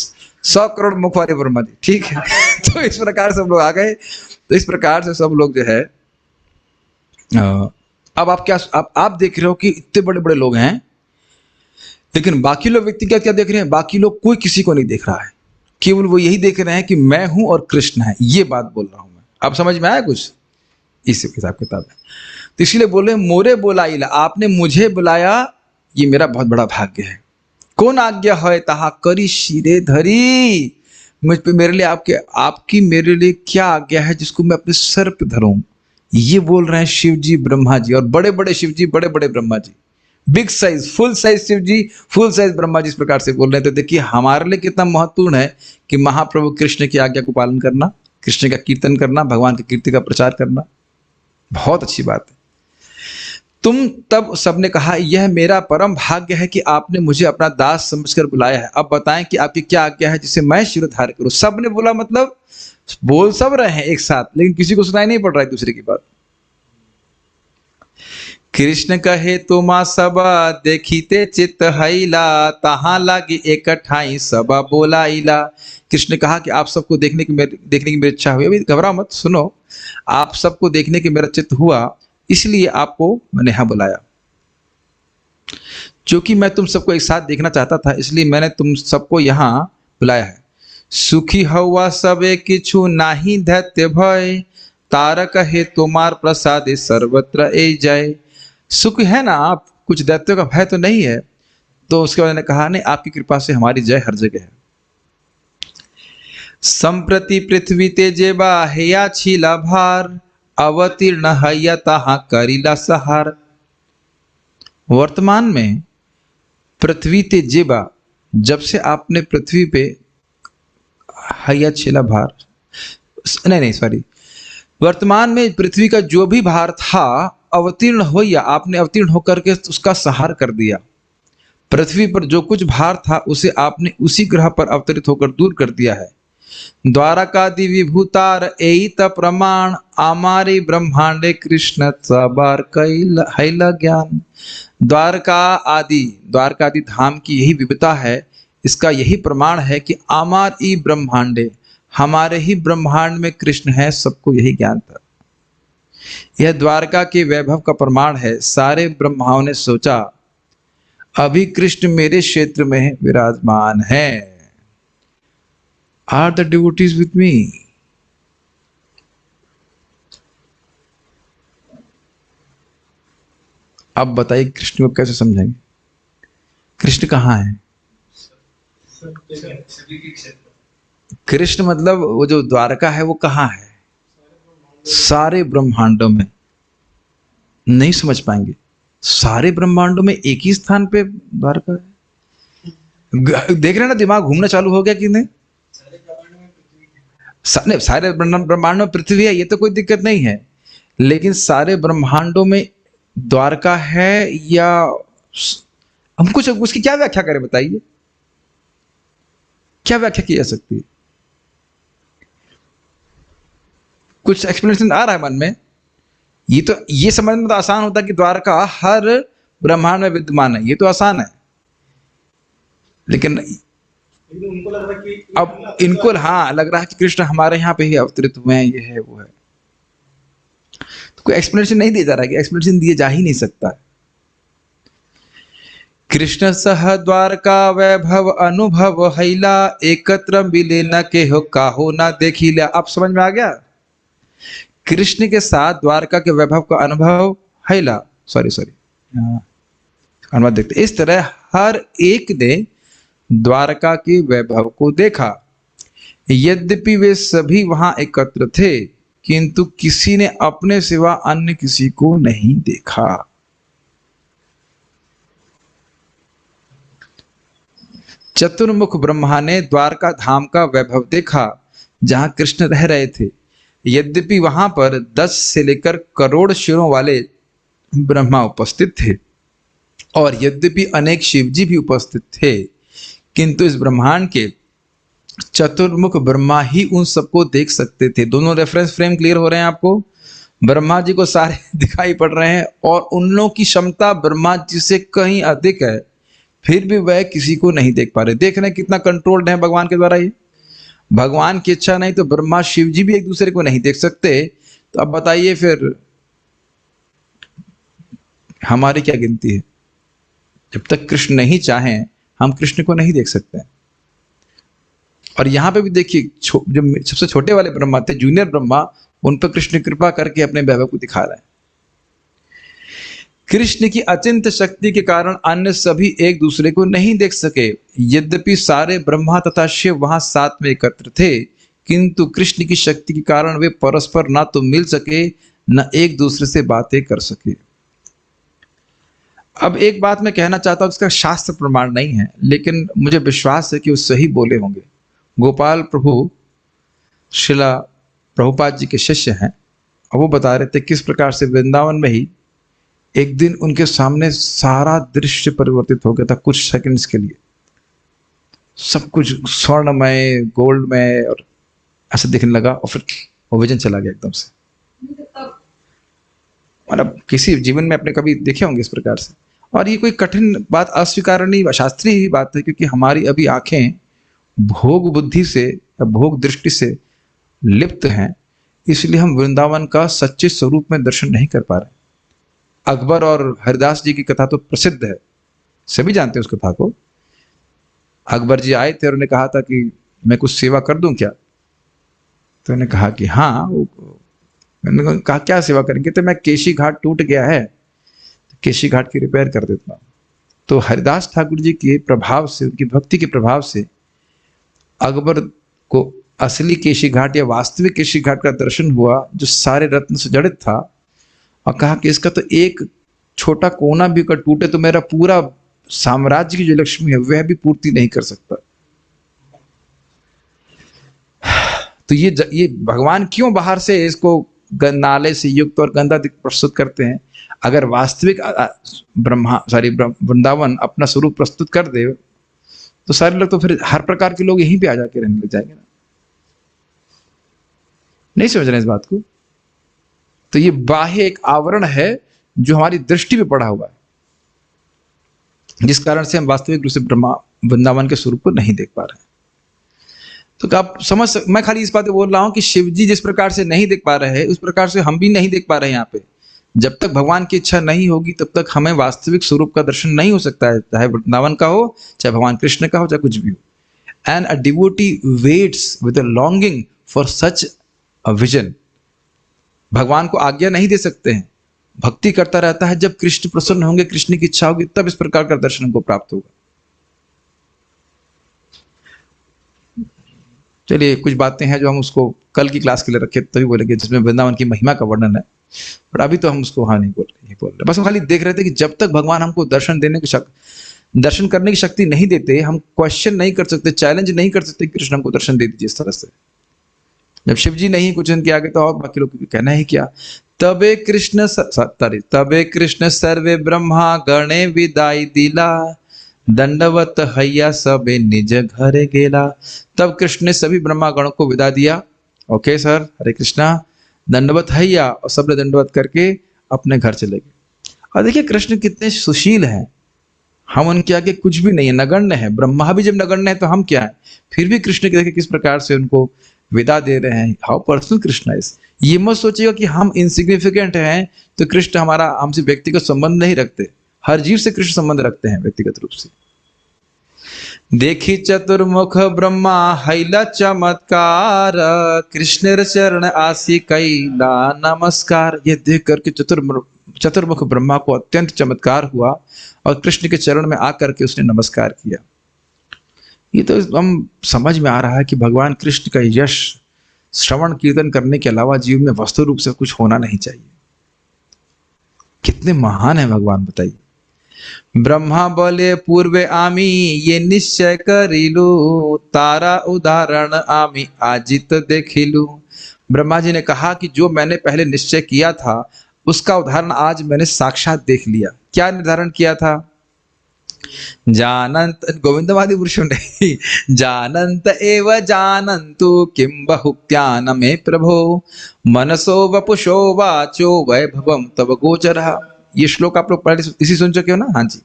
100 करोड़ मुख वाले ब्रह्मा जी, ठीक है। तो इस प्रकार सब लोग आ गए। तो इस प्रकार से सब लोग जो है, अब आप क्या, आप देख रहे हो कि इतने बड़े बड़े लोग हैं, लेकिन बाकी लोग व्यक्तिगत क्या देख रहे हैं, बाकी लोग कोई किसी को नहीं देख रहा है, केवल वो यही देख रहे हैं कि मैं हूं और कृष्ण है, ये बात बोल रहा हूं मैं। अब समझ में आया कुछ इस हिसाब किताब है? तो इसलिए बोले मोरे बोलाइला, आपने मुझे बुलाया, ये मेरा बहुत बड़ा भाग्य है। कौन आज्ञा है ताहा करी शिरे धरी, मुझ पे, मेरे लिए आपकी मेरे लिए क्या आज्ञा है जिसको मैं अपने सर पे धरूं। ये बोल रहे हैं शिव जी ब्रह्मा जी, और बड़े बड़े शिव जी, बड़े बड़े Brahma ji, big size, full size Shiv ji, full size Brahma ji, इस प्रकार से बोल रहे हैं। तो देखिए हमारे लिए कितना महत्वपूर्ण है कि महाप्रभु कृष्ण की आज्ञा को पालन करना, कृष्ण का कीर्तन करना, भगवान की कीर्ति का प्रचार करना, बहुत अच्छी बात है। तुम तब सबने कहा यह मेरा परम भाग्य है कि आपने मुझे अपना दास समझकर बुलाया है। अब बताएं कि आपकी क्या आज्ञा है जिसे मैं शिरोधार्य करूं। सबने बोला, मतलब बोल सब रहे हैं एक साथ, लेकिन किसी को सुनाई नहीं पड़ रहा है दूसरे की बात। कृष्ण कहे तुमा सबा देखीते चित्त हैला, तहां लागी एक ठाई सबा बोलाइला। कृष्ण ने कहा कि आप सबको देखने की मेरी इच्छा हुई, अभी घबराओ मत, सुनो, आप सबको देखने की मेरा चित्त हुआ, इसलिए आपको मैंने यहां बुलाया। क्योंकि मैं तुम सबको एक साथ देखना चाहता था, इसलिए मैंने तुम सबको यहां बुलाया है। सुखी हवा सबे किछु नाही दैत्य भय, तारक हे तुम्हार प्रसाद सर्वत्र ए जय। सुख है ना आप, कुछ दैत्यों का भय तो नहीं है। तो उसके बाद उन्होंने कहा नहीं, आपकी कृपा से हमारी जय हर जगह है। संप्रति पृथ्वी तेजेबा हेया छीला भार, अवतीर्ण हैया तहा करीला सहार। वर्तमान में पृथ्वी तेजेबा, जब से आपने पृथ्वी पे हैया छीला भार, नहीं सॉरी, वर्तमान में पृथ्वी का जो भी भार था अवतीर्ण हो, या आपने अवतीर्ण होकर के उसका संहार कर दिया। पृथ्वी पर जो कुछ भार था उसे आपने उसी ग्रह पर अवतरित होकर दूर कर दिया है। द्वारकादि विभूतार एत प्रमाण, आमारे ब्रह्मांडे कृष्ण सबार कैल हैला ज्ञान। द्वारका आदि धाम की यही विविधता है, इसका यही प्रमाण है कि आमार ई ब्रह्मांडे, हमारे ही ब्रह्मांड में कृष्ण है, सबको यही ज्ञान था। यह द्वारका के वैभव का प्रमाण है। सारे ब्रह्माओं ने सोचा अभी कृष्ण मेरे क्षेत्र में विराजमान है। Are the devotees with me? अब बताइए कृष्ण को कैसे समझेंगे? कृष्ण कहाँ है? कृष्ण मतलब वो जो द्वारका है वो कहाँ है? सारे ब्रह्मांडों में। नहीं समझ पाएंगे, सारे ब्रह्मांडों में एक ही स्थान पे द्वारका है। देख रहे हैं ना, दिमाग घूमना चालू हो गया कि नहीं? सारे ब्रह्मांडों में पृथ्वी है, ये तो कोई दिक्कत नहीं है, लेकिन सारे ब्रह्मांडों में द्वारका है या हम कुछ उसकी क्या व्याख्या करें? बताइए, क्या व्याख्या की जा सकती है? कुछ एक्सप्लेनेशन आ रहा है मन में? ये समझ में तो आसान होता कि द्वारका हर ब्रह्मांड में विद्यमान है, ये तो आसान है। लेकिन उनको लग रहा है कि अब इनको लग रहा है कि कृष्ण हमारे यहाँ पे ही अवतरित हुए हैं, ये है वो है। तो कोई एक्सप्लेनेशन नहीं दिया जा रहा है, कि एक्सप्लेनेशन दिया जा ही नहीं सकता। कृष्ण सह द्वारका वैभव अनुभव हैला, एकत्र मिले न के हो काहो ना देखिला। आप समझ में आ गया? कृष्ण के साथ द्वारका के वैभव का अनुभव हैला, सॉरी अनुवाद देखते। इस तरह हर एक ने द्वारका के वैभव को देखा। यद्यपि वे सभी वहां एकत्र थे, किंतु किसी ने अपने सिवा अन्य किसी को नहीं देखा। चतुर्मुख ब्रह्मा ने द्वारका धाम का वैभव देखा, जहां कृष्ण रह रहे थे। यद्यपि वहां पर 10 से लेकर करोड़ शिरों वाले ब्रह्मा उपस्थित थे, और यद्यपि अनेक शिवजी भी उपस्थित थे, किंतु इस ब्रह्मांड के चतुर्मुख ब्रह्मा ही उन सबको देख सकते थे। दोनों रेफरेंस फ्रेम क्लियर हो रहे हैं आपको? ब्रह्मा जी को सारे दिखाई पड़ रहे हैं, और उन लोगों की क्षमता ब्रह्मा जी से कहीं अधिक है, फिर भी वह किसी को नहीं देख पा रहे। देख रहे हैं कितना कंट्रोल्ड है भगवान के द्वारा। ये भगवान की इच्छा नहीं तो ब्रह्मा शिव जी भी एक दूसरे को नहीं देख सकते। तो अब बताइए फिर हमारी क्या गिनती है? जब तक कृष्ण नहीं चाहें हम कृष्ण को नहीं देख सकते। और यहां पे भी देखिए, जो सबसे छोटे वाले ब्रह्मा थे, जूनियर ब्रह्मा, उन पर कृष्ण कृपा करके अपने वैभव को दिखा रहे हैं। कृष्ण की अचिंत्य शक्ति के कारण अन्य सभी एक दूसरे को नहीं देख सके। यद्यपि सारे ब्रह्मा तथा शिव वहां साथ में एकत्र थे, किंतु कृष्ण की शक्ति के कारण वे परस्पर ना तो मिल सके, न एक दूसरे से बातें कर सके। अब एक बात मैं कहना चाहता हूं, इसका शास्त्र प्रमाण नहीं है, लेकिन मुझे विश्वास है कि वो सही बोले होंगे। गोपाल प्रभु शिला प्रभुपाद जी के शिष्य हैं, और वो बता रहे थे किस प्रकार से वृंदावन में ही एक दिन उनके सामने सारा दृश्य परिवर्तित हो गया था। कुछ सेकंड्स के लिए सब कुछ स्वर्णमय, गोल्डमय और ऐसा दिखने लगा, और फिर वो विजन चला गया एकदम से। मतलब किसी जीवन में अपने कभी देखे होंगे इस प्रकार से। और ये कोई कठिन बात, अस्वीकार नहीं, शास्त्रीय ही बात है, क्योंकि हमारी अभी आंखें भोग बुद्धि से या भोग दृष्टि से लिप्त हैं, इसलिए हम वृंदावन का सच्चे स्वरूप में दर्शन नहीं कर पा रहे। अकबर और हरिदास जी की कथा तो प्रसिद्ध है, सभी जानते हैं उस कथा को। अकबर जी आए थे और उन्होंने कहा था कि मैं कुछ सेवा कर दूं क्या? तो उन्होंने कहा कि हाँ। मैंने कहा क्या सेवा करेंगे? तो मैं केशी घाट टूट गया है, केशी घाट की रिपेयर कर देता हूँ। तो हरिदास ठाकुर जी के प्रभाव से, उनकी भक्ति के प्रभाव से अकबर को असली केशी घाट या वास्तविक केशी घाट का दर्शन हुआ, जो सारे रत्न से जड़ित था, और कहा कि इसका तो एक छोटा कोना भी अगर टूटे तो मेरा पूरा साम्राज्य की जो लक्ष्मी है वह भी पूर्ति नहीं कर सकता। तो ये भगवान क्यों बाहर से इसको नाले से युक्त और गंदा प्रस्तुत करते हैं? अगर वास्तविक वृंदावन अपना स्वरूप प्रस्तुत कर दे तो सारे लोग, तो फिर हर प्रकार के लोग यहीं पे आ जाके रहने लग जाएंगे ना। नहीं समझ रहे इस बात को? तो ये बाह्य एक आवरण है जो हमारी दृष्टि पे पड़ा हुआ है, जिस कारण से हम वास्तविक रूप से वृंदावन के स्वरूप को नहीं देख पा रहे हैं। तो आप मैं खाली इस बात पे बोल रहा हूं कि शिव जी जिस प्रकार से नहीं देख पा रहे हैं, उस प्रकार से हम भी नहीं देख पा रहे हैं यहाँ पे। जब तक भगवान की इच्छा नहीं होगी तब तक हमें वास्तविक स्वरूप का दर्शन नहीं हो सकता है, चाहे वृंदावन का हो, चाहे भगवान कृष्ण का हो, चाहे कुछ भी हो। And a devotee waits with a longing for such a vision. भगवान को आज्ञा नहीं दे सकते हैं, भक्ति करता रहता है। जब कृष्ण प्रसन्न होंगे, कृष्ण की इच्छा होगी, तब इस प्रकार का दर्शन हमको प्राप्त होगा। चलिए, कुछ बातें हैं जो हम उसको कल की क्लास के लिए रखे तभी बोलेंगे, जिसमें वृंदावन की महिमा का वर्णन है, पर अभी तो हम उसको हाँ नहीं बोल रहे। बस हम खाली देख रहे थे कि जब तक भगवान हमको दर्शन करने की शक्ति नहीं देते, हम क्वेश्चन नहीं कर सकते, चैलेंज नहीं कर सकते कि कृष्ण हमको दर्शन दे दीजिए इस तरह से। जब शिव जी नहीं कुछ इनके आगे, तो और बाकी लोग कहना ही क्या। तबे कृष्ण सर्वे ब्रह्मा गणे विदाई दिला, दंडवत हैया सबे निज घरे गेला। तब कृष्ण ने सभी ब्रह्मा गणों को विदा दिया। ओके सर, हरे कृष्णा, दंडवत हैया, और सब ने दंडवत करके अपने घर चले गए। और देखिए कृष्ण कितने सुशील हैं, हम उनके आगे कुछ भी नहीं है, नगण्य है। ब्रह्मा भी जब नगण्य है तो हम क्या है? फिर भी कृष्ण के देखिए किस प्रकार से उनको विदा दे रहे हैं। How personal Krishna is. ये मत सोचिएगा कि हम इनसिग्निफिकेंट हैं तो कृष्ण हमारा हमसे व्यक्तिगत संबंध नहीं रखते। हर जीव से कृष्ण संबंध रखते हैं व्यक्तिगत रूप से। देखी चतुर्मुख ब्रह्मा हैला चमत्कार, कृष्ण चरण आसी कैला नमस्कार। ये देख करके चतुर्मुख ब्रह्मा को अत्यंत चमत्कार हुआ और कृष्ण के चरण में आकर के उसने नमस्कार किया। ये तो हम समझ में आ रहा है कि भगवान कृष्ण का यश श्रवण कीर्तन करने के अलावा जीव में वस्तु रूप से कुछ होना नहीं चाहिए। कितने महान है भगवान, बताइए। ब्रह्मा बोले पूर्वे आमी ये निश्चय करिलू, तारा उदाहरण आमी आजित देखिलू। ब्रह्मा जी ने कहा कि जो मैंने पहले निश्चय किया था उसका उदाहरण आज मैंने साक्षात देख लिया। क्या निर्धारण किया था? जानंत, गोविंदवादी पुरुषों ने, जानंत एव जानंतु किम बहुक्त्यान में प्रभो, मनसो वपुषो वाचो वैभवम तव गोचरः। ये श्लोक आप लोग पहले इसी सुन चुके हो ना? हाँ जी।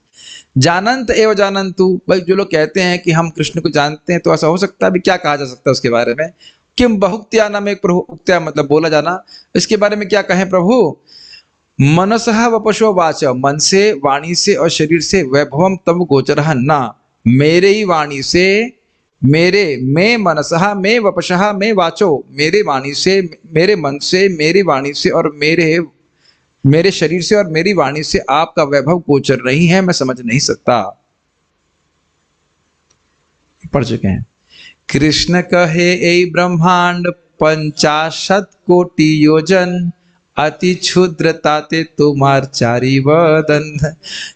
जानंत एव जानंतु, भाई जो लोग कहते हैं कि हम कृष्ण को जानते हैं, तो ऐसा हो सकता है भी, क्या कहा जा सकता है उसके बारे में? किम बहुक्त्यान में प्रभु, उक्त्या मतलब बोला जाना, इसके बारे में क्या कहें प्रभु? मनसः वपशो वाच, मन से, वाणी से और शरीर से, वैभवम तब गोचरः ना, मेरे ही वाणी से, मेरे, मैं मनसः, मैं वपशः, मैं वाचो, मेरे वाणी से, मेरे मन से, मेरी वाणी से और मेरे शरीर से और मेरी वाणी से आपका वैभव गोचर नहीं है, मैं समझ नहीं सकता। पढ़ चुके हैं। कृष्ण कहे ए ब्रह्मांड 50 कोटि योजन, अति क्षुद्रता ते तुम्हार चारी वदन।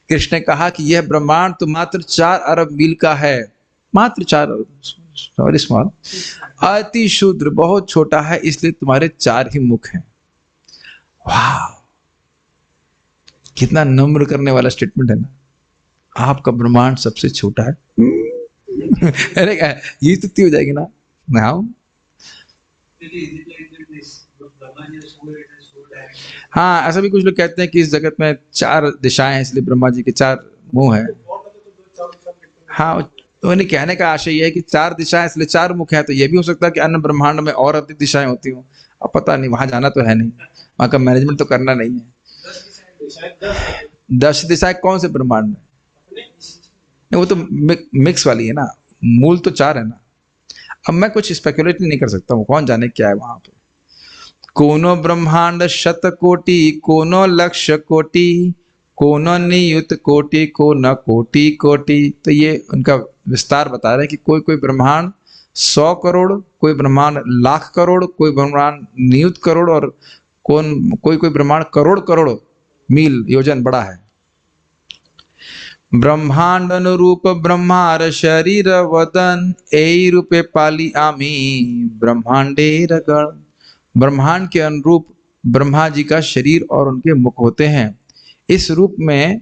कृष्ण ने कहा कि यह ब्रह्मांड तो मात्र 4 अरब मील का है, मात्र 4 अरब, सॉरी स्मॉल, अति क्षुद्र, बहुत छोटा है, इसलिए तुम्हारे 4 ही मुख हैं। वाह, कितना नम्र करने वाला स्टेटमेंट है ना। आपका ब्रह्मांड सबसे छोटा है। अरे ये स्तुति हो जाएगी ना। हाँ, ऐसा भी कुछ लोग कहते हैं कि इस जगत में 4 दिशाएं हैं, इसलिए ब्रह्मा जी के 4 मुंह हैं। हाँ, तो इन्हें कहने का आशय यह है कि 4 दिशाएं इसलिए 4 मुख है। तो यह भी हो सकता है कि अन्य ब्रह्मांड में और अधिक दिशाएं होती हूँ। अब पता नहीं, वहां जाना तो है नहीं, वहां का मैनेजमेंट तो करना नहीं है। 10 दिशाएं कौन से ब्रह्मांड में? वो तो मिक्स वाली है ना, मूल तो 4 है ना। अब मैं कुछ स्पेकुलेट नहीं कर सकता हूँ, कौन जाने क्या है वहां पे। कोनो ब्रह्मांड शत कोटि, कोनो लक्ष्य कोटि, कोनो नियुत कोटि, को न कोटि कोटि। तो ये उनका विस्तार बता रहे हैं कि कोई कोई ब्रह्मांड 100 करोड़, कोई ब्रह्मांड लाख करोड़, कोई ब्रह्मांड नियुत करोड़, और कोई कोई ब्रह्मांड करोड़ करोड़ मील योजन बड़ा है। ब्रह्मांड अनुरूप ब्रह्मार शरीर वदन, ए रूपे पाली आमी ब्रह्मांडे रगण। ब्रह्मांड के अनुरूप ब्रह्मा जी का शरीर और उनके मुख होते हैं। इस रूप में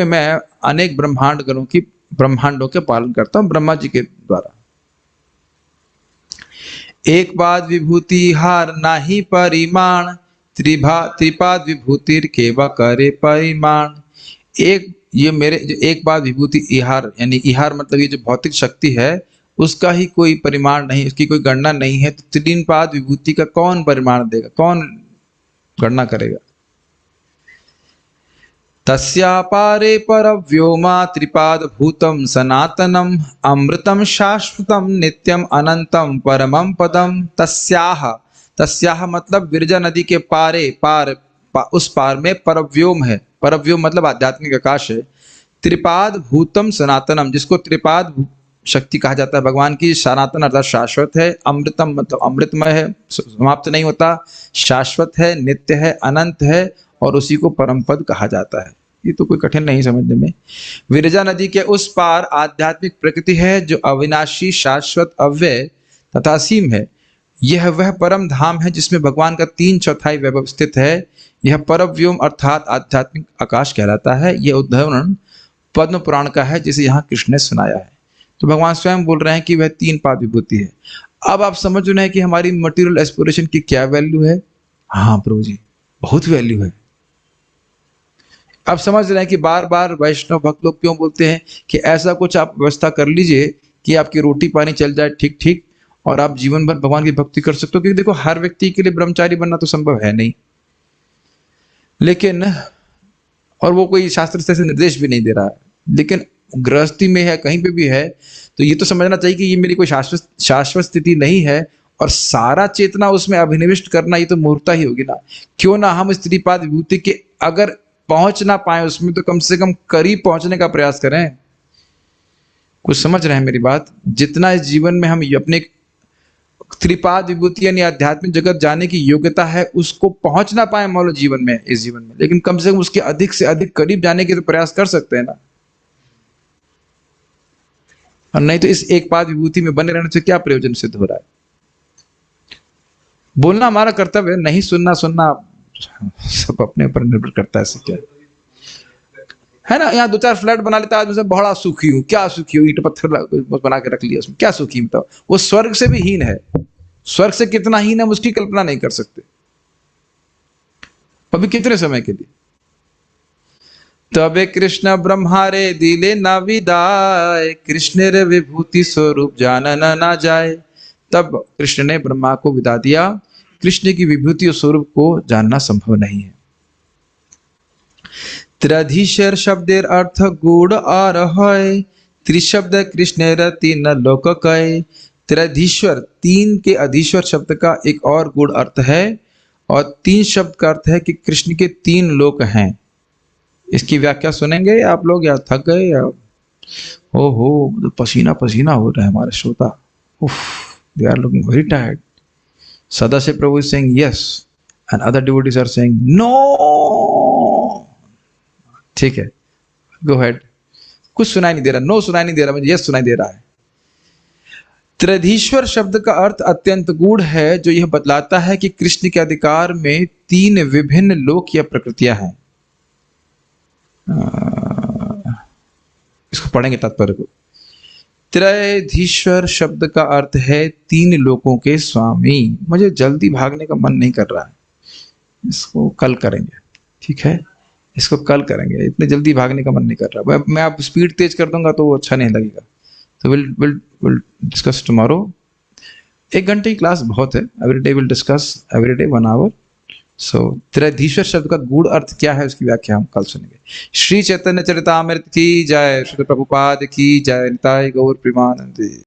मैं अनेक ब्रह्मांडों के पालन करता हूं ब्रह्मा जी के द्वारा। एक पाद विभूति हार नाही परिमाण, त्रिपाद विभूतिर केवा करे परिमाण। एक पाद विभूति इहार, यानी इहार मतलब ये जो भौतिक शक्ति है उसका ही कोई परिमाण नहीं, उसकी कोई गणना नहीं है। तो 3 पाद विभूति का कौन परिमाण देगा, कौन गणना करेगा। तस्यापारे परव्योमा त्रिपाद भूतम सनातनम, अमृतम शाश्वतम नित्यम अनंतम परमम पदम। तस्याह मतलब विरजा नदी के उस पार में परव्योम है। परव्योम मतलब आध्यात्मिक आकाश है। त्रिपाद भूतम सनातनम, जिसको त्रिपाद शक्ति कहा जाता है भगवान की, सनातन अर्थात शाश्वत है। अमृतम मतलब अमृतमय है, समाप्त नहीं होता, शाश्वत है, नित्य है, अनंत है, और उसी को परम पद कहा जाता है। ये तो कोई कठिन नहीं समझने में। विरजा नदी के उस पार आध्यात्मिक प्रकृति है जो अविनाशी, शाश्वत, अव्यय तथा असीम है। यह वह परम धाम है जिसमें भगवान का 3/4 वैभव स्थित है। यह परव्योम अर्थात आध्यात्मिक आकाश कहलाता है। यह उदाहरण पद्म पुराण का है जिसे यहाँ कृष्ण ने सुनाया है। तो भगवान स्वयं बोल रहे हैं कि वह 3 पाद विभूति है। अब आप समझ रहे हैं कि हमारी मटेरियल एस्पिरेशन की क्या वैल्यू है। हाँ प्रभु जी, बहुत वैल्यू है। अब समझ रहे हैं कि बार बार वैष्णव भक्त लोग क्यों बोलते हैं कि ऐसा कुछ आप व्यवस्था कर लीजिए कि आपकी रोटी पानी चल जाए ठीक ठीक, और आप जीवन भर भगवान की भक्ति कर सकते हो। क्योंकि देखो, हर व्यक्ति के लिए ब्रह्मचारी बनना तो संभव है नहीं, लेकिन और वो कोई शास्त्र से निर्देश भी नहीं दे रहा है, लेकिन गृहस्थी में है, कहीं पे भी है, तो ये तो समझना चाहिए कि ये मेरी कोई शाश्वत स्थिति नहीं है, और सारा चेतना उसमें अभिनिविष्ट करना ये तो मूर्खता ही होगी ना। क्यों ना हम इस त्रिपाद विभूति के अगर पहुंच ना पाए उसमें, तो कम से कम करीब पहुंचने का प्रयास करें। कुछ समझ रहे हैं मेरी बात। जितना इस जीवन में हम अपने त्रिपाद विभूति यानी आध्यात्मिक जगत जाने की योग्यता है, उसको पहुंच ना पाए मान लो जीवन में, इस जीवन में, लेकिन कम से कम उसके अधिक से अधिक करीब जाने के तो प्रयास कर सकते हैं ना। और नहीं तो इस एक पाद विभूति में बने रहने से क्या प्रयोजन सिद्ध हो रहा है। बोलना हमारा कर्तव्य है, नहीं सुनना सब अपने ऊपर निर्भर करता है। इससे क्या है ना, यहाँ 2-4 फ्लैट बना लेता आदमी, बड़ा सुखी हूँ। क्या सुखी हूँ, ईंट पत्थर बना के रख लिया उसमें, क्या सुखी बताओ। वो स्वर्ग से भी हीन है। स्वर्ग से कितना हीन है हम उसकी कल्पना नहीं कर सकते, अभी कितने समय के लिए। तबे कृष्ण ब्रह्मारे दिले ना विदाय, कृष्ण रे विभूति स्वरूप जानना ना जाए। तब कृष्ण ने ब्रह्मा को विदा दिया। कृष्ण की विभूति और स्वरूप को जानना संभव नहीं है। त्रिधीश्वर शब्देर अर्थ गूढ़ और है, त्रिशब्द कृष्ण रे 3 लोक कहे। त्रिधीश्वर 3 के अधीश्वर शब्द का एक और गूढ़ अर्थ है, और 3 शब्द का अर्थ है कि कृष्ण के 3 लोक हैं। इसकी व्याख्या सुनेंगे आप लोग, या थक गए, या ओहो पसीना पसीना हो रहा है हमारे श्रोता, they are looking very tired. Sadashiv Prabhu is saying yes, and other devotees are saying no. ठीक है, go ahead. कुछ सुनाई नहीं दे रहा, no सुनाई नहीं दे रहा, मुझे yes सुनाई दे रहा है। त्रिधीश्वर शब्द का अर्थ अत्यंत गूढ़ है, जो यह बतलाता है कि कृष्ण के अधिकार में 3 विभिन्न लोक या प्रकृतियां हैं। इसको पढ़ेंगे तात्पर्य को। त्रिधीश्वर शब्द का अर्थ है 3 लोकों के स्वामी। मुझे जल्दी भागने का मन नहीं कर रहा है, इसको कल करेंगे, ठीक है, इसको कल करेंगे। इतने जल्दी भागने का मन नहीं कर रहा। मैं आप स्पीड तेज कर दूंगा तो वो अच्छा नहीं लगेगा। तो विल डिस्कस टुमारो। 1 घंटे की क्लास बहुत है। Every day will discuss, every day 1 hour, त्रिधीश्वर शब्द का गूढ़ अर्थ क्या है उसकी व्याख्या हम कल सुनेंगे। श्री चैतन्य चरितामृत की जय, श्री प्रभुपाद की जय, निताई गौर प्रेमानंद।